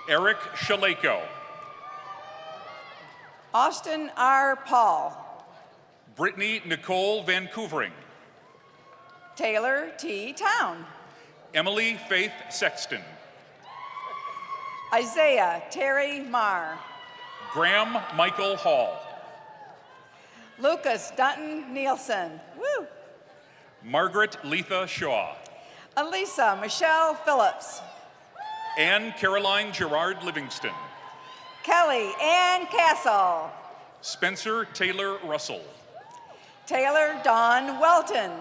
Eric Shaleko. Austin R. Paul. Brittany Nicole Vancouvering. Taylor T. Town. Emily Faith Sexton. Isaiah Terry Marr. Graham Michael Hall. Lucas Dutton Nielsen. Woo! Margaret Letha Shaw. Elisa Michelle Phillips. Anne Caroline Gerard Livingston. Kelly Ann Castle. Spencer Taylor Russell. Taylor Dawn Welton.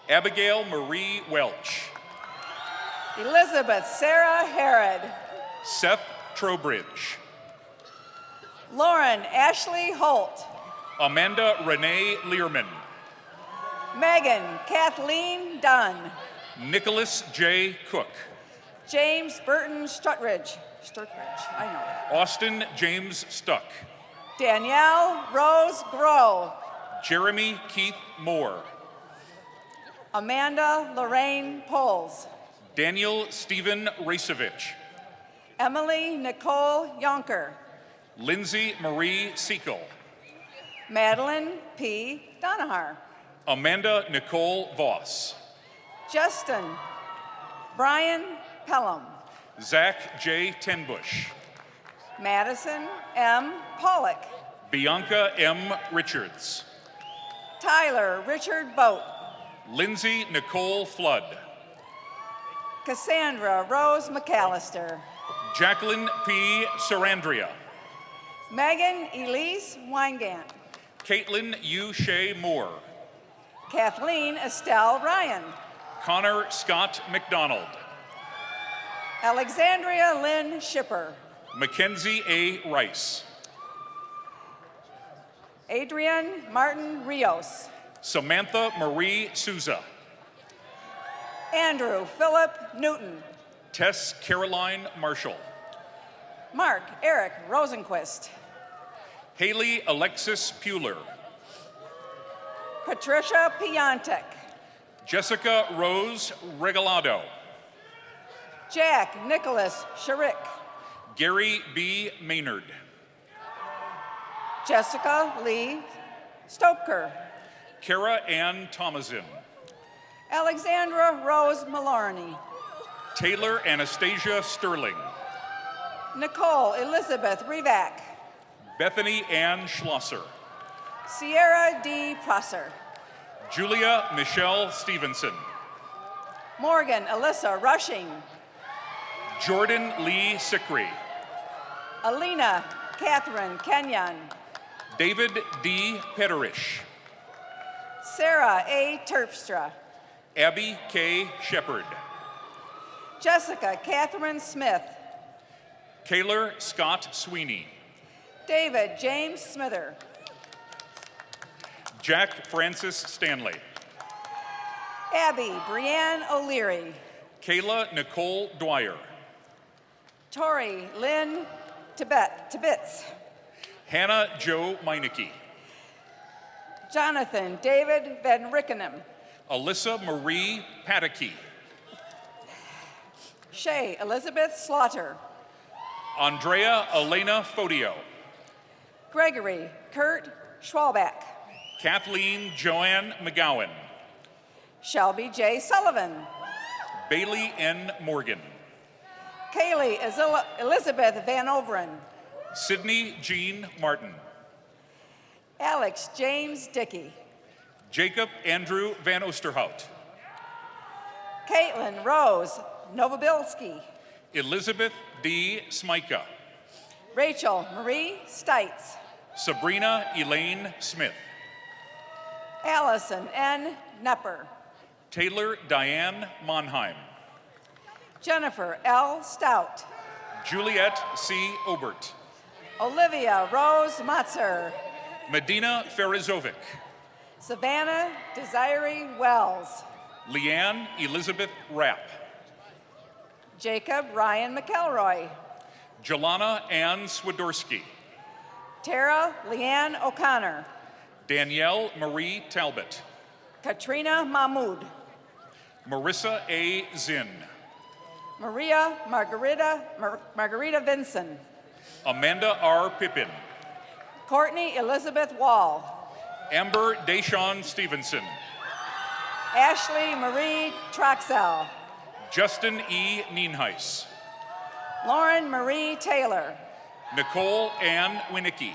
Abigail Marie Welch. Elizabeth Sarah Herod. Seth Trowbridge. Lauren Ashley Holt. Amanda Renee Learman. Megan Kathleen Dunn. Nicholas J. Cook. James Burton Strutridge. I know that. Austin James Stuck. Danielle Rose Grow. Jeremy Keith Moore. Amanda Lorraine Poles. Daniel Stephen Racevich. Emily Nicole Yonker. Lindsay Marie Sekel. Madeline P. Donahar. Amanda Nicole Voss. Justin Brian Pelham. Zach J. Tenbush. Madison M. Pollock. Bianca M. Richards. Tyler Richard Boat. Lindsay Nicole Flood. Cassandra Rose McAllister. Jacqueline P. Sarandria. Megan Elise Weingant. Caitlin U. Shea Moore. Kathleen Estelle Ryan. Connor Scott McDonald. Alexandria Lynn Shipper. Mackenzie A. Rice. Adrian Martin Rios. Samantha Marie Souza. Andrew Philip Newton. Tess Caroline Marshall. Mark Eric Rosenquist. Haley Alexis Puler. Patricia Piantek. Jessica Rose Regalado. Jack Nicholas Sharik. Gary B. Maynard. Jessica Lee Stoker. Kara Ann Thomason. Alexandra Rose Malorny. Taylor Anastasia Sterling. Nicole Elizabeth Revac. Bethany Ann Schlosser. Sierra D. Prosser. Julia Michelle Stevenson. Morgan Alyssa Rushing. Jordan Lee Sikri. Alina Catherine Kenyon. David D. Petterish. Sarah A. Terpstra. Abby K. Shepard. Jessica Catherine Smith. Kaylor Scott Sweeney. David James Smither. Jack Francis Stanley. Abby Brianne O'Leary. Kayla Nicole Dwyer. Tori Lynn Tibbetts. Hannah Jo Meineke. Jonathan David Van Rickenham. Alyssa Marie Pataky. Shay Elizabeth Slaughter. Andrea Elena Fodio. Gregory Kurt Schwalbach. Kathleen Joanne McGowan. Shelby J. Sullivan. Bailey N. Morgan. Kaylee Elizabeth Van Overen. Sydney Jean Martin. Alex James Dickey. Jacob Andrew Van Oosterhout. Caitlin Rose Novobilski. Elizabeth D. Smyka. Rachel Marie Stites. Sabrina Elaine Smith. Allison N. Nepper. Taylor Diane Monheim. Jennifer L. Stout. Juliet C. Obert. Olivia Rose Matzer. Medina Ferizovic. Savannah Desiree Wells. Leanne Elizabeth Rapp. Jacob Ryan McElroy. Jelana Ann Swiderski. Tara Leanne O'Connor. Danielle Marie Talbot. Katrina Mahmood. Marissa A. Zinn. Maria Margarita Vinson. Amanda R. Pippin. Courtney Elizabeth Wall. Amber Deshawn Stevenson. Ashley Marie Troxell. Justin E. Nienhuis. Lauren Marie Taylor. Nicole Ann Winicki.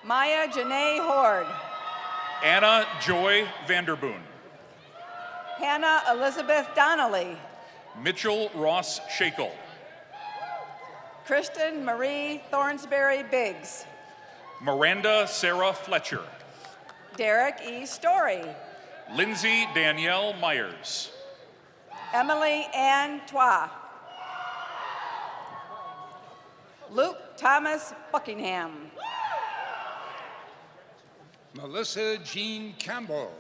Maya Janae Horde. Anna Joy Vanderboon. Hannah Elizabeth Donnelly. Mitchell Ross Shakel. Kristen Marie Thornsberry Biggs. Miranda Sarah Fletcher. Derek E. Story. Lindsay Danielle Myers. Emily Ann Twa. Luke Thomas Buckingham. Melissa Jean Campbell.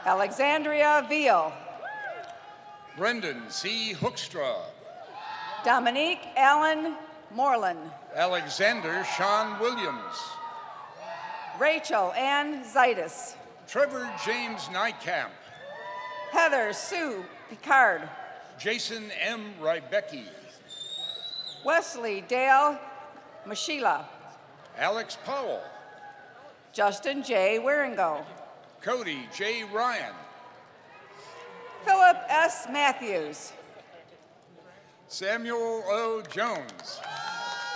Alexandria Veal. Brendan C. Hoekstra. Dominique Allen Moreland. Alexander Sean Williams. Rachel Ann Zaitis. Trevor James Nykamp. Heather Sue Picard. Jason M. Rybecki. Wesley Dale Mashila. Alex Powell. Justin J. Wieringo. Cody J. Ryan. Philip S. Matthews. Samuel O. Jones.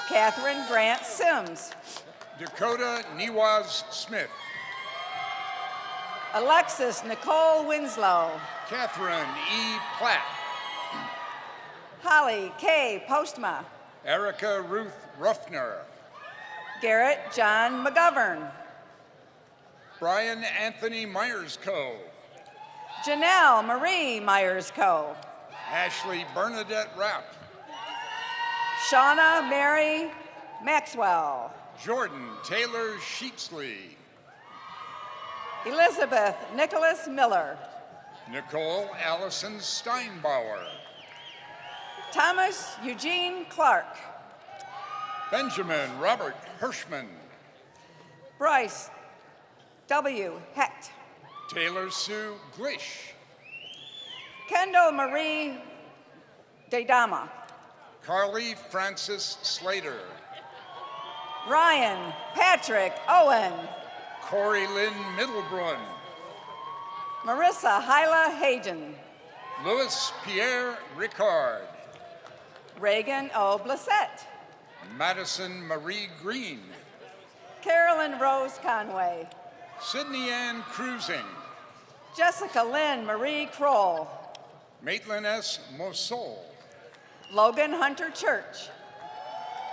Catherine Grant Sims. Dakota Niwaz Smith. Alexis Nicole Winslow. Catherine E. Platt. Holly K. Postma. Erica Ruth Ruffner. Garrett John McGovern. Brian Anthony Myers-Co. Janelle Marie Myers-Co. Ashley Bernadette Rapp. Shauna Mary Maxwell. Jordan Taylor Sheetsley. Elizabeth Nicholas Miller. Nicole Allison Steinbauer. Thomas Eugene Clark. Benjamin Robert Hirschman. Bryce W. Hecht. Taylor Sue Glish. Kendall Marie Dedama. Carly Francis Slater. Ryan Patrick Owen. Corey Lynn Middlebrun. Marissa Hyla Hayden. Louis Pierre Ricard. Reagan O. Blissett. Madison Marie Green. Carolyn Rose Conway. Sydney Ann Cruising. Jessica Lynn Marie Kroll. Maitland S. Mosol. Logan Hunter Church.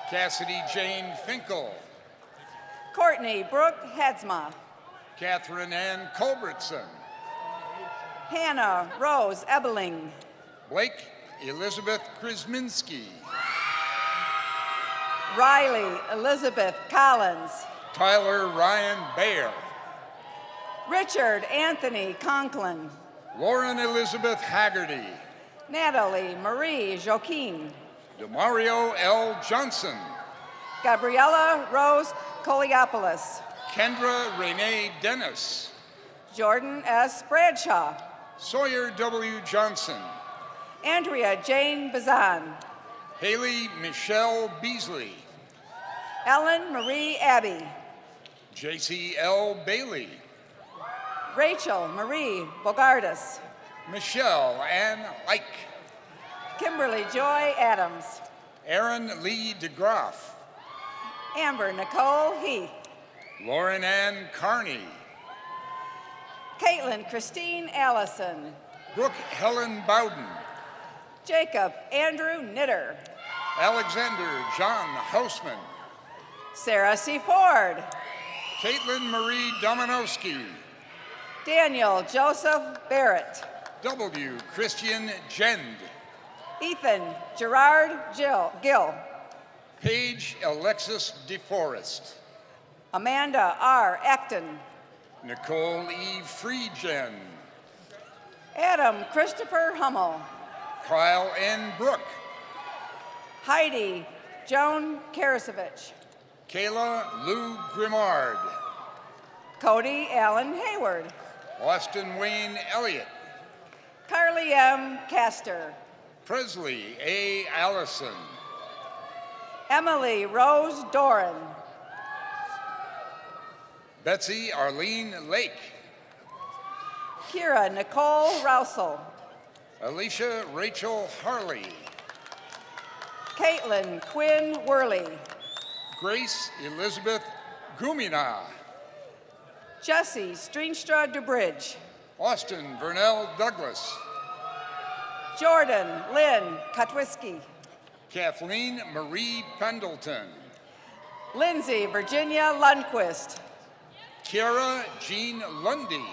Cassidy Jane Finkel. Courtney Brooke Hedsma. Catherine Ann Culbertson. Hannah Rose Ebeling. Blake Elizabeth Krasminski. Riley Elizabeth Collins. Tyler Ryan Bayer. Richard Anthony Conklin. Lauren Elizabeth Haggerty. Natalie Marie Joaquin. Demario L. Johnson. Gabriella Rose Koliopoulos. Kendra Renee Dennis. Jordan S. Bradshaw. Sawyer W. Johnson. Andrea Jane Bazan. Haley Michelle Beasley. Ellen Marie Abbey. JC L. Bailey. Rachel Marie Bogardus. Michelle Ann Ike. Kimberly Joy Adams. Aaron Lee DeGroff. Amber Nicole Heath. Lauren Ann Carney. Caitlin Christine Allison. Brooke Helen Bowden. Jacob Andrew Knitter. Alexander John Hausman. Sarah C. Ford. Caitlin Marie Dominowski. Daniel Joseph Barrett. W. Christian Jend. Ethan Gerard Gill. Paige Alexis DeForest. Amanda R. Acton. Nicole E. Freegen. Adam Christopher Hummel. Kyle N. Brook. Heidi Joan Karasevich. Kayla Lou Grimard. Cody Allen Hayward. Austin Wayne Elliott. Carly M. Castor. Presley A. Allison. Emily Rose Doran. Betsy Arlene Lake. Kira Nicole Rousel. Alicia Rachel Harley. Caitlin Quinn Worley. Grace Elizabeth Gumina. Jesse Streenstra DeBridge. Austin Vernell Douglas. Jordan Lynn Kotwiski. Kathleen Marie Pendleton. Lindsay Virginia Lundquist. Kiara Jean Lundy.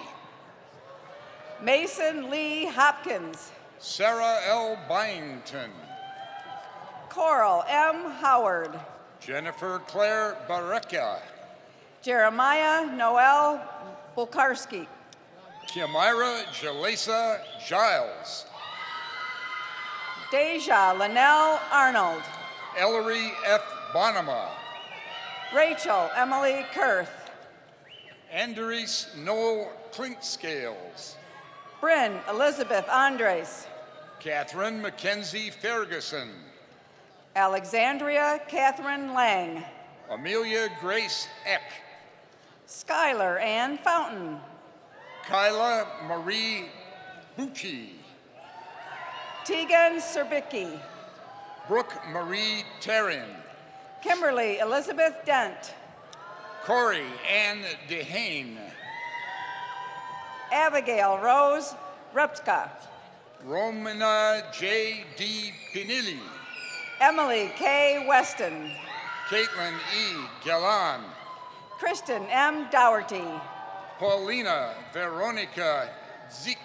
Mason Lee Hopkins. Sarah L. Byington. Coral M. Howard. Jennifer Claire Bareka. Jeremiah Noel Bulkarski. Kiamira Jalesa Giles. Deja Linnell Arnold. Ellery F. Bonema. Rachel Emily Kurth. Andres Noel Clinkscales. Bryn Elizabeth Andres. Catherine Mackenzie Ferguson. Alexandria Catherine Lang. Amelia Grace Eck. Skylar Ann Fountain. Kyla Marie Bucci. Tegan Serbicki. Brooke Marie Terrin. Kimberly Elizabeth Dent. Corey Ann DeHane. Abigail Rose Repska. Romana J. D. Pinilli. Emily K. Weston. Caitlin E. Galan. Kristen M. Dougherty. Paulina Veronica Zik.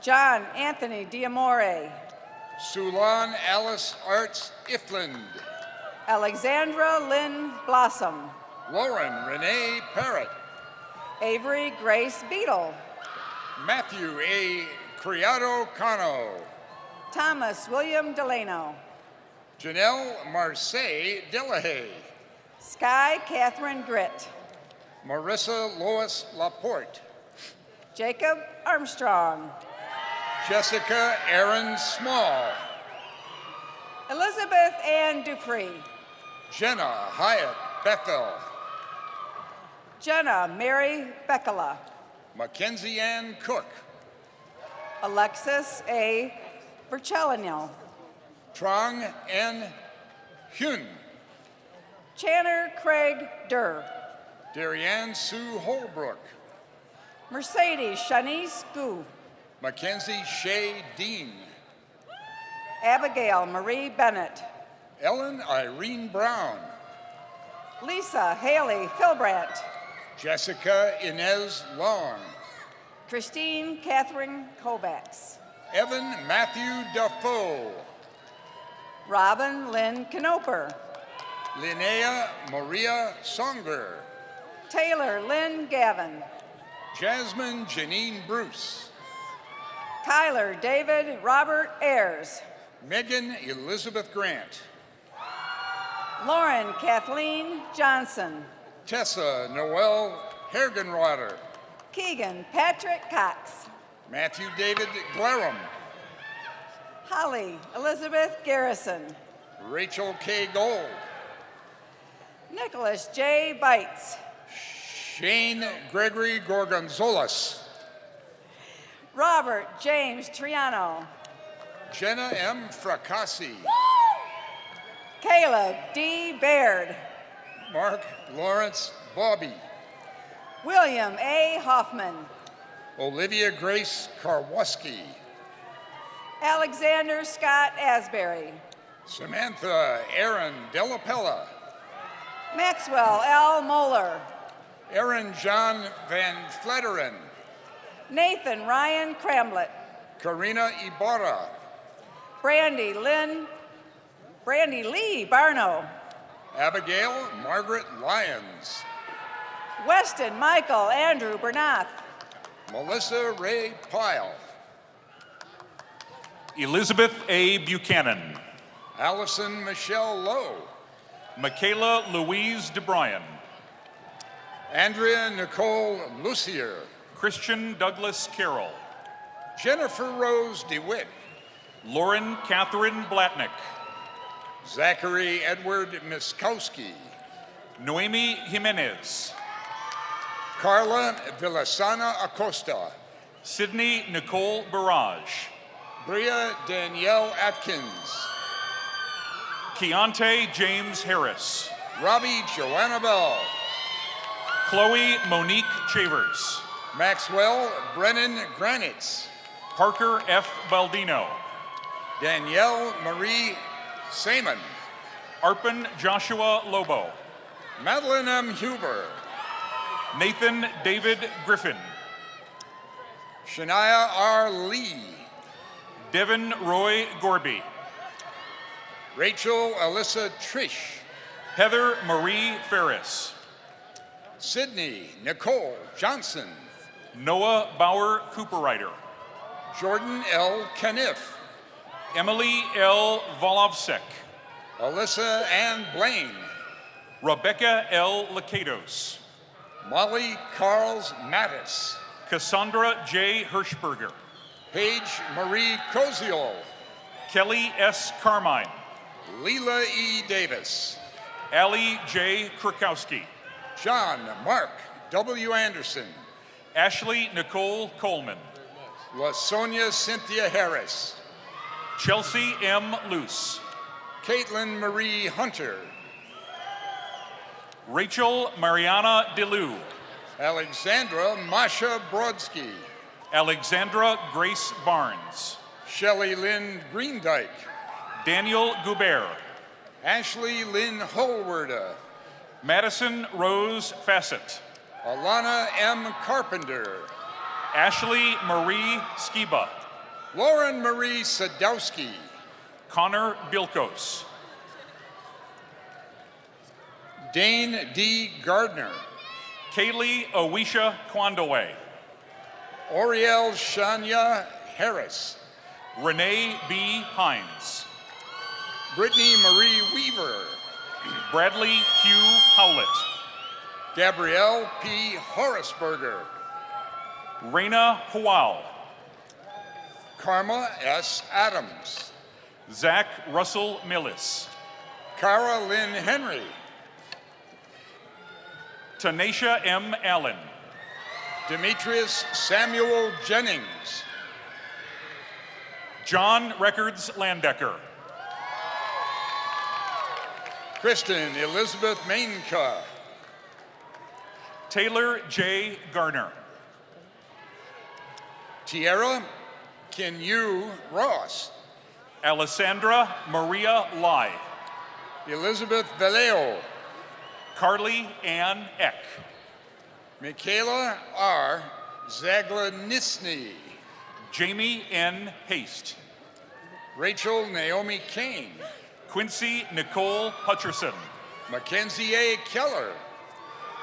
John Anthony Diamore. Sulan Alice Arts Ifland. Alexandra Lynn Blossom. Lauren Renee Parrott. Avery Grace Beadle. Matthew A. Criado Cano. Thomas William Delano. Janelle Marseille Delahaye. Sky Catherine Gritt. Marissa Lois Laporte. Jacob Armstrong. Jessica Aaron Small. Elizabeth Ann Dupree. Jenna Hyatt Bethel. Jenna Mary Beckela. Mackenzie Ann Cook. Alexis A. Vercellino. Trong N. Hyun. Channer Craig Durr. Darianne Sue Holbrook. Mercedes Shanice Gu. Mackenzie Shea Dean. Abigail Marie Bennett. Ellen Irene Brown. Lisa Haley Philbrandt. Jessica Inez Long. Christine Catherine Kovacs. Evan Matthew Dafoe. Robin Lynn Knoper. Linnea Maria Songer. Taylor Lynn Gavin. Jasmine Janine Bruce. Kyler David Robert Ayers. Megan Elizabeth Grant. Lauren Kathleen Johnson. Tessa Noel Hergenroder. Keegan Patrick Cox. Matthew David Glarum. Holly Elizabeth Garrison. Rachel K. Gold. Nicholas J. Bites. Shane Gregory Gorgonzolas. Robert James Triano. Jenna M. Fracassi. Caleb D. Baird. Mark Lawrence Bobby. William A. Hoffman. Olivia Grace Karwoski. Alexander Scott Asbury. Samantha Aaron Delapella. Maxwell L. Moeller. Aaron John Van Fletteren. Nathan Ryan Cramlett. Karina Ibarra. Brandy Lee Barno. Abigail Margaret Lyons. Weston Michael Andrew Bernath. Melissa Ray Pyle. Elizabeth A. Buchanan. Allison Michelle Lowe. Michaela Louise DeBryan. Andrea Nicole Lucier. Christian Douglas Carroll. Jennifer Rose DeWitt. Lauren Catherine Blatnick. Zachary Edward Miskowski. Noemi Jimenez. Carla Villasana Acosta. Sydney Nicole Barrage. Bria Danielle Atkins. Keontae James Harris. Robbie Joanna Bell. Chloe Monique Chavers. Maxwell Brennan Granitz. Parker F. Baldino. Danielle Marie Seaman. Arpan Joshua Lobo. Madeline M. Huber. Nathan David Griffin. Shania R. Lee. Devin Roy Gorby. Rachel Alyssa Trish. Heather Marie Ferris. Sydney Nicole Johnson. Noah Bauer Cooperrider. Jordan L. Kniff. Emily L. Volovsek. Alyssa Ann Blaine. Rebecca L. Lakatos. Molly Carls Mattis. Cassandra J. Hirschberger. Paige Marie Koziol. Kelly S. Carmine. Leela E. Davis. Allie J. Krakowski. John Mark W. Anderson. Ashley Nicole Coleman. LaSonia Cynthia Harris. Chelsea M. Luce. Caitlin Marie Hunter. Rachel Mariana DeLu. Alexandra Masha Brodsky. Alexandra Grace Barnes. Shelley Lynn Greendyke. Daniel Goubert. Ashley Lynn Holwerda. Madison Rose Fassett. Alana M. Carpenter. Ashley Marie Skiba. Lauren Marie Sadowski. Connor Bilkos. Dane D. Gardner. Kaylee Owisha Kwandaway. Oriel Shania Harris. Renee B. Hines. Brittany Marie Weaver. Bradley Hugh Howlett. Gabrielle P. Horaceberger. Raina Hawal. Karma S. Adams. Zach Russell Millis. Cara Lynn Henry. Tanisha M. Allen. Demetrius Samuel Jennings. John Records Landecker. Kristen Elizabeth Mainka. Taylor J. Garner. Tierra Kenyu Ross. Alessandra Maria Lai. Elizabeth Vallejo. Carly Ann Eck. Michaela R. Zagla Nisny. Jamie N. Haste. Rachel Naomi Kane. Quincy Nicole Hutcherson. Mackenzie A. Keller.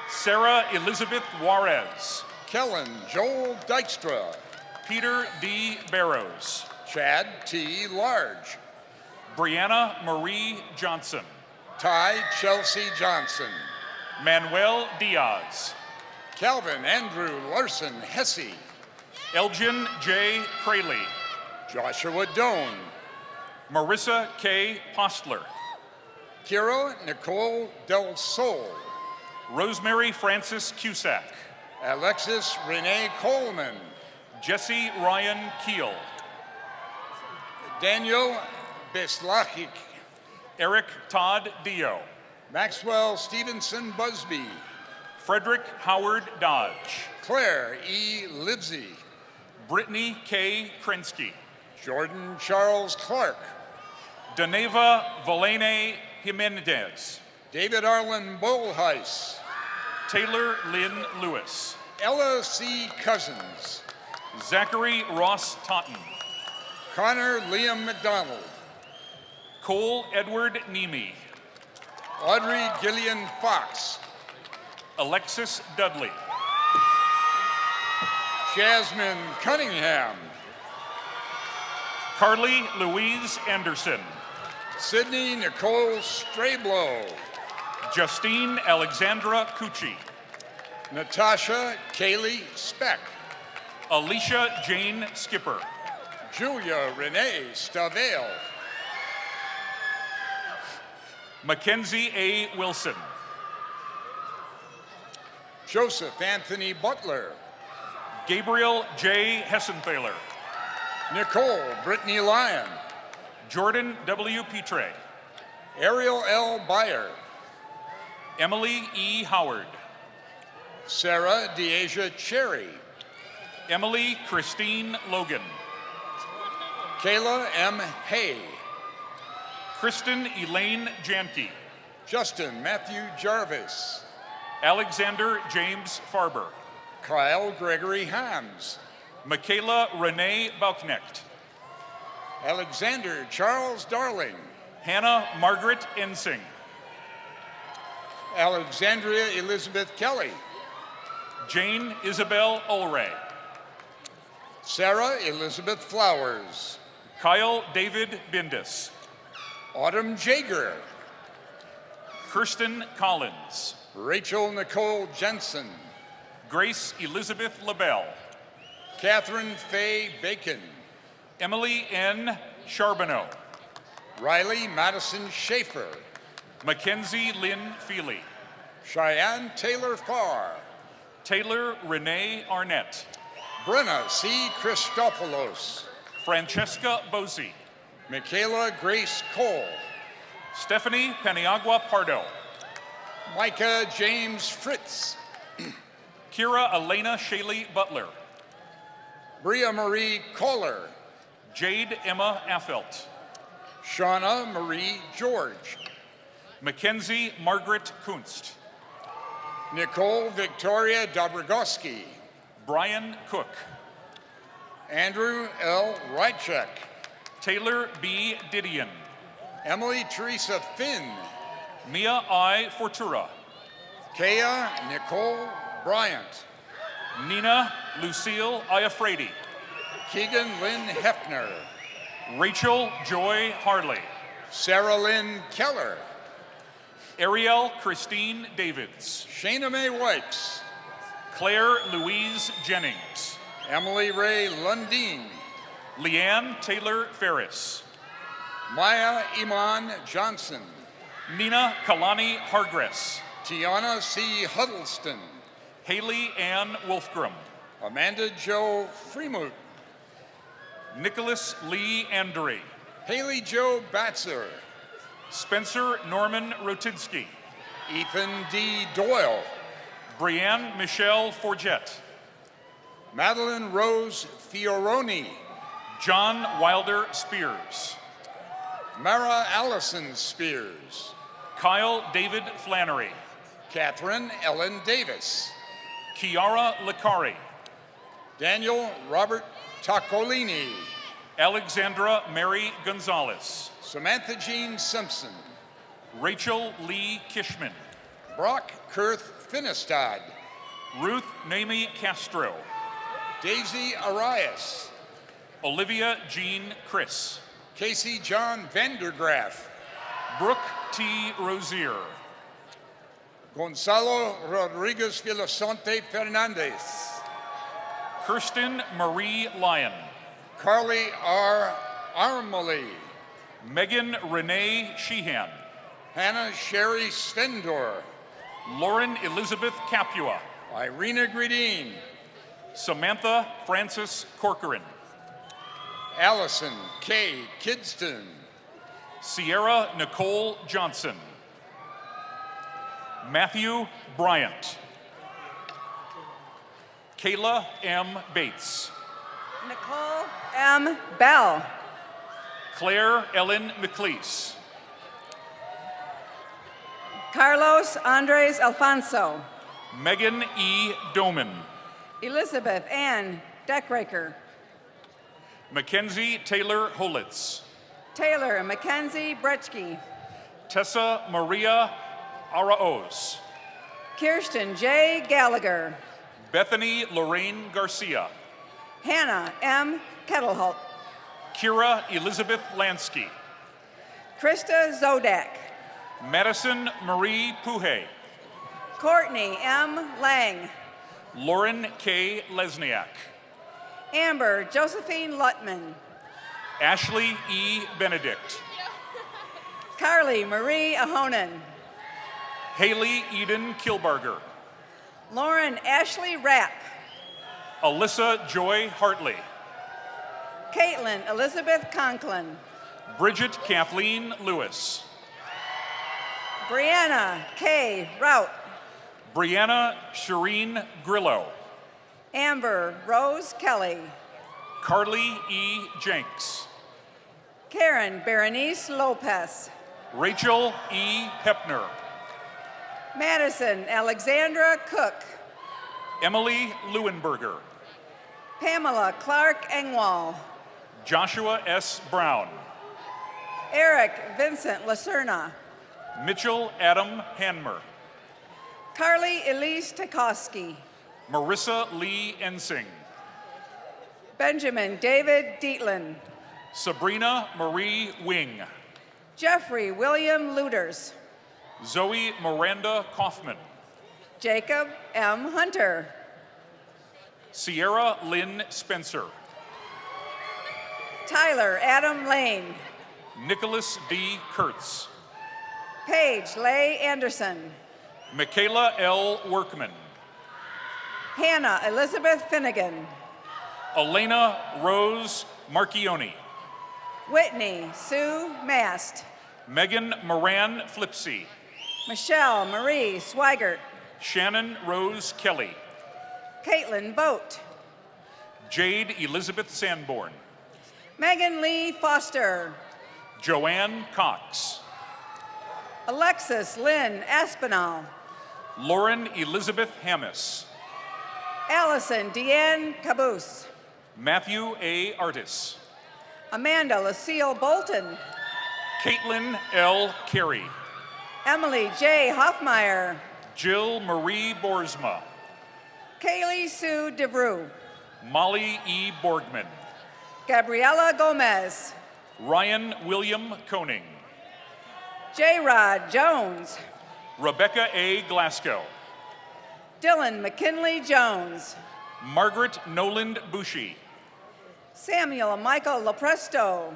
Sarah Elizabeth Juarez. Kellen Joel Dykstra. Peter D. Barrows. Chad T. Large. Brianna Marie Johnson. Ty Chelsea Johnson. Manuel Diaz. Calvin Andrew Larson Hesse. Elgin J. Crayley. Joshua Doan. Marissa K. Postler. Kira Nicole Del Sol. Rosemary Francis Cusack. Alexis Renee Coleman. Jesse Ryan Keel. Daniel Beslachik. Eric Todd Dio. Maxwell Stevenson Busby. Frederick Howard Dodge. Claire E. Livesey. Brittany K. Krinsky. Jordan Charles Clark. Daneva Valene Jimenez. David Arlen Bolheis. Taylor Lynn Lewis. Ella C. Cousins. Zachary Ross Totten. Connor Liam McDonald. Cole Edward Nemi. Audrey Gillian Fox. Alexis Dudley. Jasmine Cunningham. Carly Louise Anderson. Sydney Nicole Strablow. Justine Alexandra Cucci. Natasha Kaylee Speck. Alicia Jane Skipper. Julia Renee Stavale. Mackenzie A. Wilson. Joseph Anthony Butler. Gabriel J. Hessenthaler. Nicole Brittany Lyon. Jordan W. Petre. Ariel L. Byer. Emily E. Howard. Sarah DeAsia Cherry. Emily Christine Logan. Kayla M. Hay. Kristen Elaine Janke. Justin Matthew Jarvis. Alexander James Farber. Kyle Gregory Hams. Michaela Renee Bauknecht. Alexander Charles Darling. Hannah Margaret Ensing. Alexandria Elizabeth Kelly. Jane Isabel Ulray. Sarah Elizabeth Flowers. Kyle David Bindis. Autumn Jager. Kirsten Collins. Rachel Nicole Jensen. Grace Elizabeth LaBelle. Catherine Faye Bacon. Emily N. Charbonneau. Riley Madison Schaefer. Mackenzie Lynn Feely. Cheyenne Taylor Farr. Taylor Renee Arnett. Brenna C. Christopoulos. Francesca Bozy. Michaela Grace Cole. Stephanie Paniagua Pardo. Micah James Fritz. Kira Elena Shaley Butler. Bria Marie Kohler. Jade Emma Affelt. Shauna Marie George. Mackenzie Margaret Kunst. Nicole Victoria Dobrogowski. Brian Cook. Andrew L. Rychek. Taylor B. Didion. Emily Teresa Finn. Mia I. Fortura. Kea Nicole Bryant. Nina Lucille Iafredi. Keegan Lynn Hefner. Rachel Joy Harley. Sarah Lynn Keller. Ariel Christine Davids. Shayna Mae Wikes. Claire Louise Jennings. Emily Ray Lundeen. Leanne Taylor Ferris. Maya Iman Johnson. Nina Kalani Hargress. Tiana C. Huddleston. Haley Ann Wolfgram. Amanda Jo Freemoot. Nicholas Lee Andre. Haley Jo Batzer. Spencer Norman Rotinsky. Ethan D. Doyle. Brianne Michelle Forget. Madeline Rose Fioroni. John Wilder Spears. Mara Allison Spears. Kyle David Flannery. Catherine Ellen Davis. Kiara Licari. Daniel Robert Taccolini. Alexandra Mary Gonzalez. Samantha Jean Simpson. Rachel Lee Kishman. Brock Kurth Finestad. Ruth Naomi Castro. Daisy Arias. Olivia Jean Chris. Casey John Vandergraff. Brooke T. Rozier. Gonzalo Rodriguez Villasante Fernandez. Kirsten Marie Lyon. Carly R. Armoli. Megan Renee Sheehan. Hannah Sherry Svendor. Lauren Elizabeth Capua. Irina Gredin. Samantha Francis Corcoran. Allison K. Kidston. Sierra Nicole Johnson. Matthew Bryant. Kayla M. Bates. Nicole M. Bell. Claire Ellen McLeese. Carlos Andres Alfonso. Megan E. Doman. Elizabeth Ann Deckraker. Mackenzie Taylor Holitz. Taylor Mackenzie Brechke. Tessa Maria Araoz. Kirsten J. Gallagher. Bethany Lorraine Garcia. Hannah M. Kettleholt. Kira Elizabeth Lansky. Krista Zodak. Madison Marie Puhe. Courtney M. Lang. Lauren K. Lesniak. Amber Josephine Lutman. Ashley E. Benedict. Carly Marie Ahonen. Haley Eden Kilbarger. Lauren Ashley Rapp. Alyssa Joy Hartley. Caitlin Elizabeth Conklin. Bridget Kathleen Lewis. Brianna K. Rout. Brianna Shireen Grillo. Amber Rose Kelly. Carly E. Jenks. Karen Berenice Lopez. Rachel E. Hepner. Madison Alexandra Cook. Emily Leuenberger. Pamela Clark Engwall. Joshua S. Brown. Eric Vincent Lacerna. Mitchell Adam Hanmer. Carly Elise Tikoski. Marissa Lee Ensing. Benjamin David Dietland. Sabrina Marie Wing. Jeffrey William Luders. Zoe Miranda Kaufman. Jacob M. Hunter. Sierra Lynn Spencer. Tyler Adam Lane. Nicholas D. Kurtz. Paige Leigh Anderson. Michaela L. Workman. Hannah Elizabeth Finnegan. Elena Rose Marchioni. Whitney Sue Mast. Megan Moran Flipsy. Michelle Marie Swigert. Shannon Rose Kelly. Caitlin Boat. Jade Elizabeth Sanborn. Megan Lee Foster. Joanne Cox. Alexis Lynn Aspinall. Lauren Elizabeth Hammis. Allison Deanne Caboose. Matthew A. Artis. Amanda Lucille Bolton. Caitlin L. Carey. Emily J. Hoffmeyer. Jill Marie Boersma. Kaylee Sue DeVrew. Molly E. Borgman. Gabriela Gomez. Ryan William Koning. J. Rod Jones. Rebecca A. Glasgow. Dylan McKinley Jones. Margaret Noland Bushy. Samuel Michael Lopresto.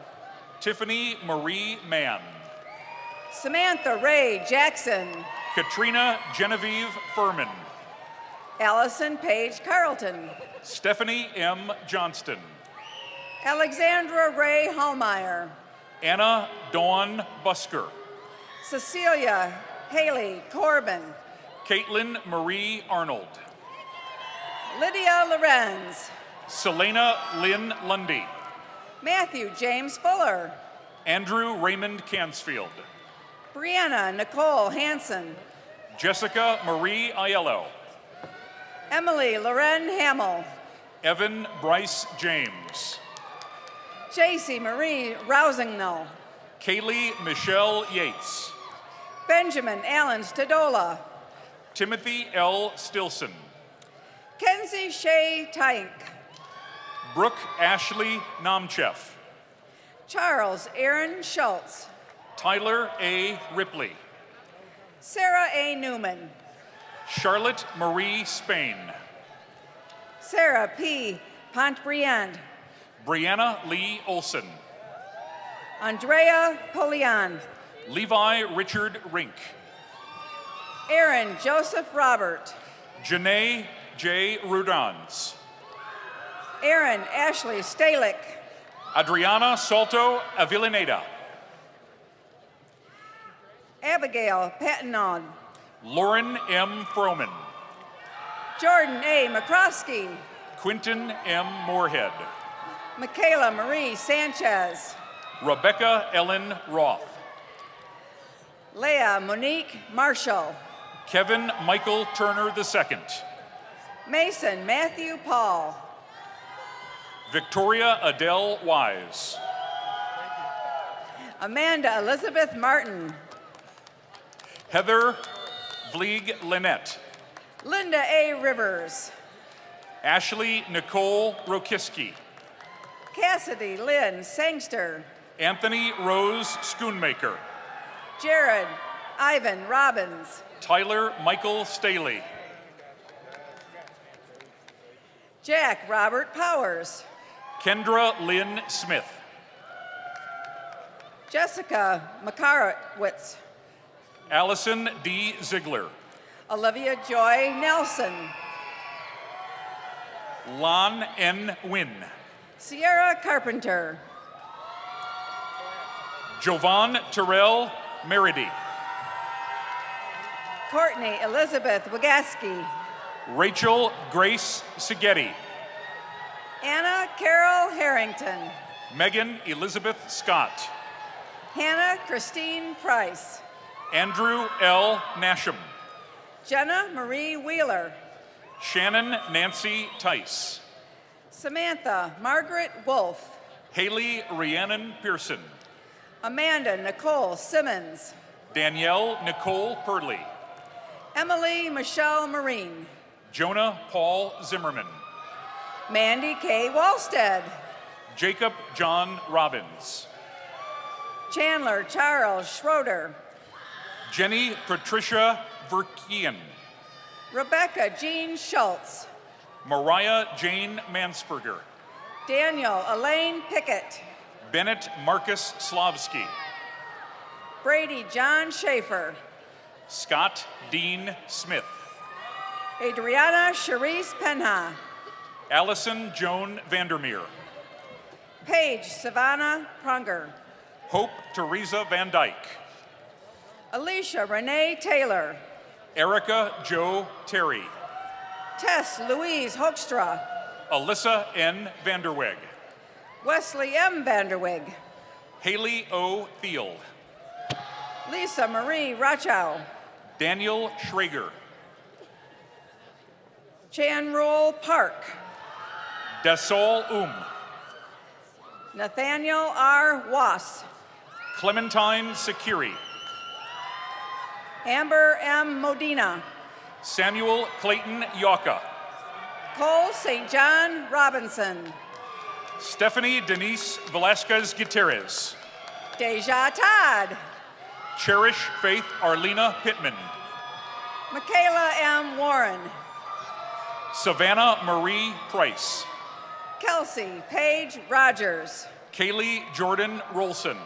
Tiffany Marie Mann. Samantha Ray Jackson. Katrina Genevieve Furman. Allison Paige Carlton. Stephanie M. Johnston. Alexandra Ray Hallmeyer. Anna Dawn Busker. Cecilia Haley Corbin. Caitlin Marie Arnold. Lydia Lorenz. Selena Lynn Lundy. Matthew James Fuller. Andrew Raymond Cansfield. Brianna Nicole Hanson. Jessica Marie Aiello. Emily Loren Hamill. Evan Bryce James. JC Marie Rousingnall. Kaylee Michelle Yates. Benjamin Allen Stadola. Timothy L. Stilson. Kenzie Shea Tyink. Brooke Ashley Namchev. Charles Aaron Schultz. Tyler A. Ripley. Sarah A. Newman. Charlotte Marie Spain. Sarah P. Pontbriand. Brianna Lee Olson. Andrea Polian. Levi Richard Rink. Aaron Joseph Robert. Janae J. Rudans. Aaron Ashley Stalick. Adriana Salto Avillaneda. Abigail Pattenon. Lauren M. Froman. Jordan A. McCroskey. Quinton M. Moorhead. Michaela Marie Sanchez. Rebecca Ellen Roth. Leah Monique Marshall. Kevin Michael Turner II. Mason Matthew Paul. Victoria Adele Wise. Amanda Elizabeth Martin. Heather Vlieg Lynette. Linda A. Rivers. Ashley Nicole Rokiski. Cassidy Lynn Sangster. Anthony Rose Schoonmaker. Jared Ivan Robbins. Tyler Michael Staley. Jack Robert Powers. Kendra Lynn Smith. Jessica Makarowitz. Allison D. Ziegler. Olivia Joy Nelson. Lon N. Wynn. Sierra Carpenter. Jovan Terrell Meredy. Courtney Elizabeth Wagaski. Rachel Grace Sigeti. Anna Carol Harrington. Megan Elizabeth Scott. Hannah Christine Price. Andrew L. Nasham. Jenna Marie Wheeler. Shannon Nancy Tice. Samantha Margaret Wolf. Haley Rhiannon Pearson. Amanda Nicole Simmons. Danielle Nicole Purley. Emily Michelle Marine. Jonah Paul Zimmerman. Mandy K. Walstead. Jacob John Robbins. Chandler Charles Schroeder. Jenny Patricia Verkian. Rebecca Jean Schultz. Mariah Jane Mansberger. Daniel Elaine Pickett. Bennett Marcus Slavsky. Brady John Schaefer. Scott Dean Smith. Adriana Cherise Penha. Allison Joan Vandermeer. Paige Savannah Prunger. Hope Teresa Van Dyke. Alicia Renee Taylor. Erica Joe Terry. Tess Louise Hoekstra. Alyssa N. Vanderweg. Wesley M. Vanderweg. Haley O. Thiel. Lisa Marie Rochow. Daniel Schrager. Chanrol Park. Dasol Nathaniel R. Wass. Clementine Sakiri. Amber M. Modena. Samuel Clayton Yaka. Cole St. John Robinson. Stephanie Denise Velasquez Gutierrez. Deja Todd. Cherish Faith Arlena Pittman. Michaela M. Warren. Savannah Marie Price. Kelsey Paige Rogers. Kaylee Jordan Rolson.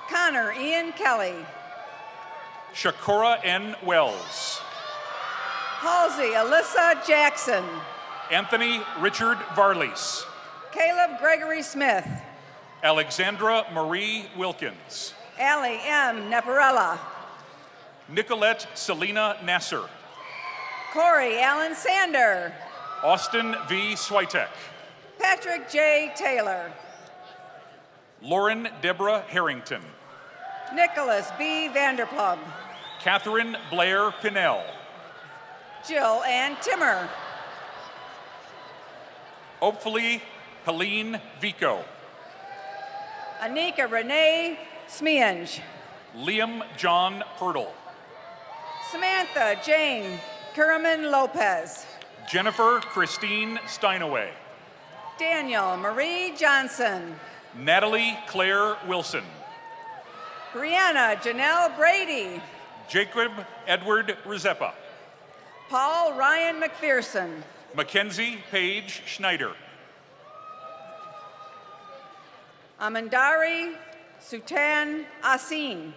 Connor Ian Kelly. Shakura N. Wells. Halsey Alyssa Jackson. Anthony Richard Varlees. Caleb Gregory Smith. Alexandra Marie Wilkins. Allie M. Neparella. Nicolette Selena Nasser. Corey Allen Sander. Austin V. Switek. Patrick J. Taylor. Lauren Deborah Harrington. Nicholas B. Vanderplug. Catherine Blair Pinnell. Jill Ann Timmer. Hopefully, Helene Vico. Anika Renee Smiange. Liam John Purtle. Samantha Jane Kerriman Lopez. Jennifer Christine Steinaway. Daniel Marie Johnson. Natalie Claire Wilson. Brianna Janelle Brady. Jacob Edward Rizepa. Paul Ryan McPherson. Mackenzie Paige Schneider. Amandari Sutan Asin.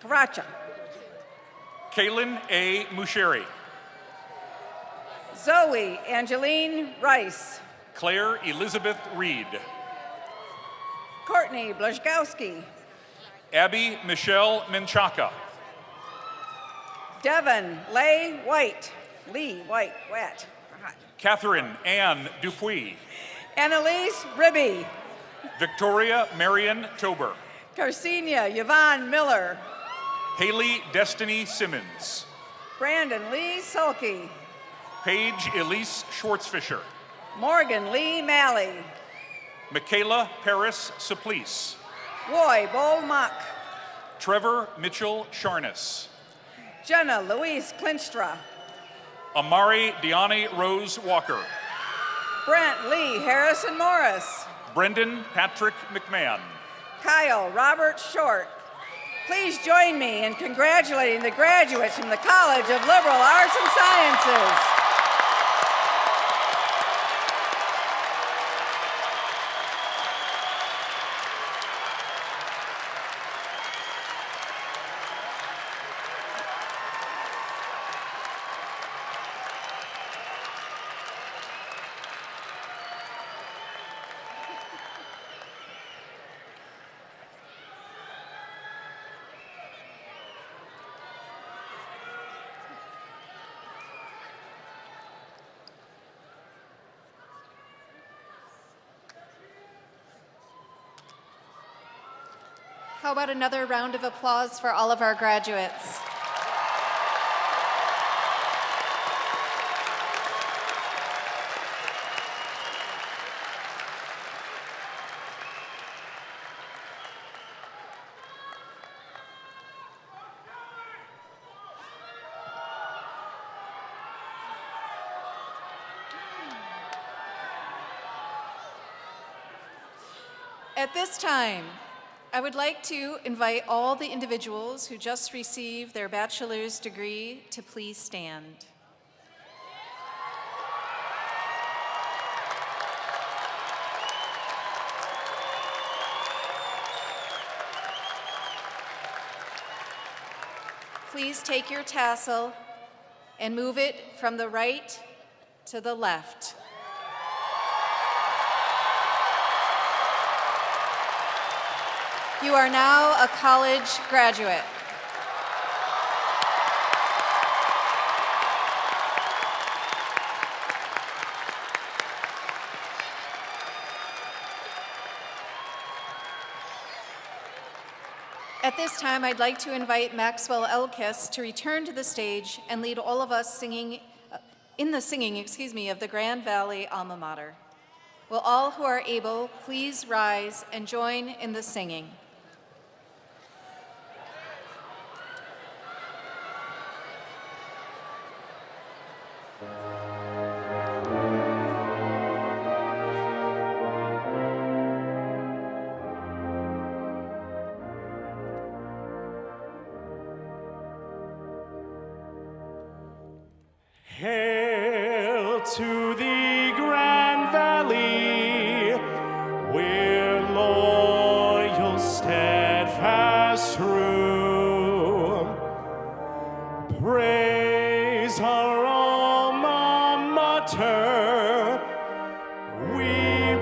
Karacha. Kaylin A. Musheri. Zoe Angeline Rice. Claire Elizabeth Reed. Courtney Blazkowski. Abby Michelle Menchaca. Devin Lee White. Watt. Catherine Ann Dupuis. Annalise Ribby. Victoria Marion Tober. Carcenia Yvonne Miller. Haley Destiny Simmons. Brandon Lee Sulkey. Paige Elise Schwartzfisher. Morgan Lee Malley. Michaela Paris Supplice. Roy Bolmock. Trevor Mitchell Sharness. Jenna Louise Clinstra. Amari Deani Rose Walker. Brent Lee Harrison Morris. Brendan Patrick McMahon. Kyle Robert Short. Please join me in congratulating the graduates from the College of Liberal Arts and Sciences. How about another round of applause for all of our graduates? At this time, I would like to invite all the individuals who just received their bachelor's degree to please stand. Please take your tassel and move it from the right to the left. You are now a college graduate. At this time, I'd like to invite Maxwell Elkis to return to the stage and lead all of us singing, of the Grand Valley Alma Mater. Will all who are able please rise and join in the singing? Hail to the Grand Valley, we're loyal, steadfast, true. Praise our alma mater, we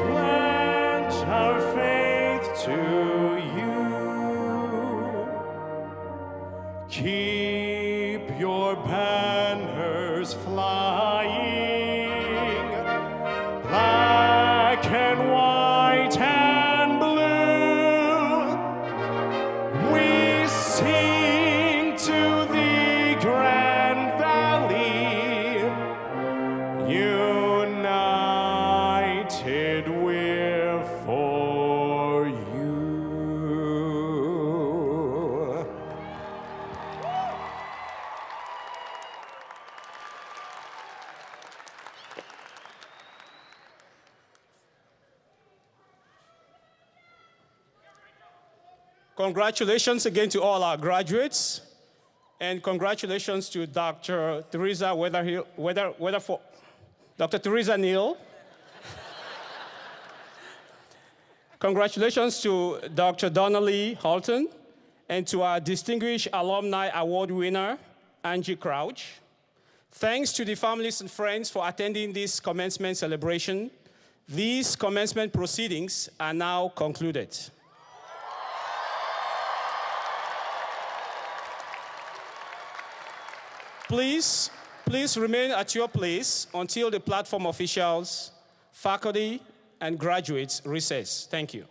pledge our faith to you. Keep your banners flying, black and white and blue. We sing to the Grand Valley, united Congratulations again to all our graduates, and congratulations to Dr. Teresa Dr. Teresa Neal. Congratulations to Dr. Donnelly Halton, and to our distinguished Alumni Award winner, Angie Crouch. Thanks to the families and friends for attending this commencement celebration. These commencement proceedings are now concluded. Please remain at your place until the platform officials, faculty, and graduates recess. Thank you.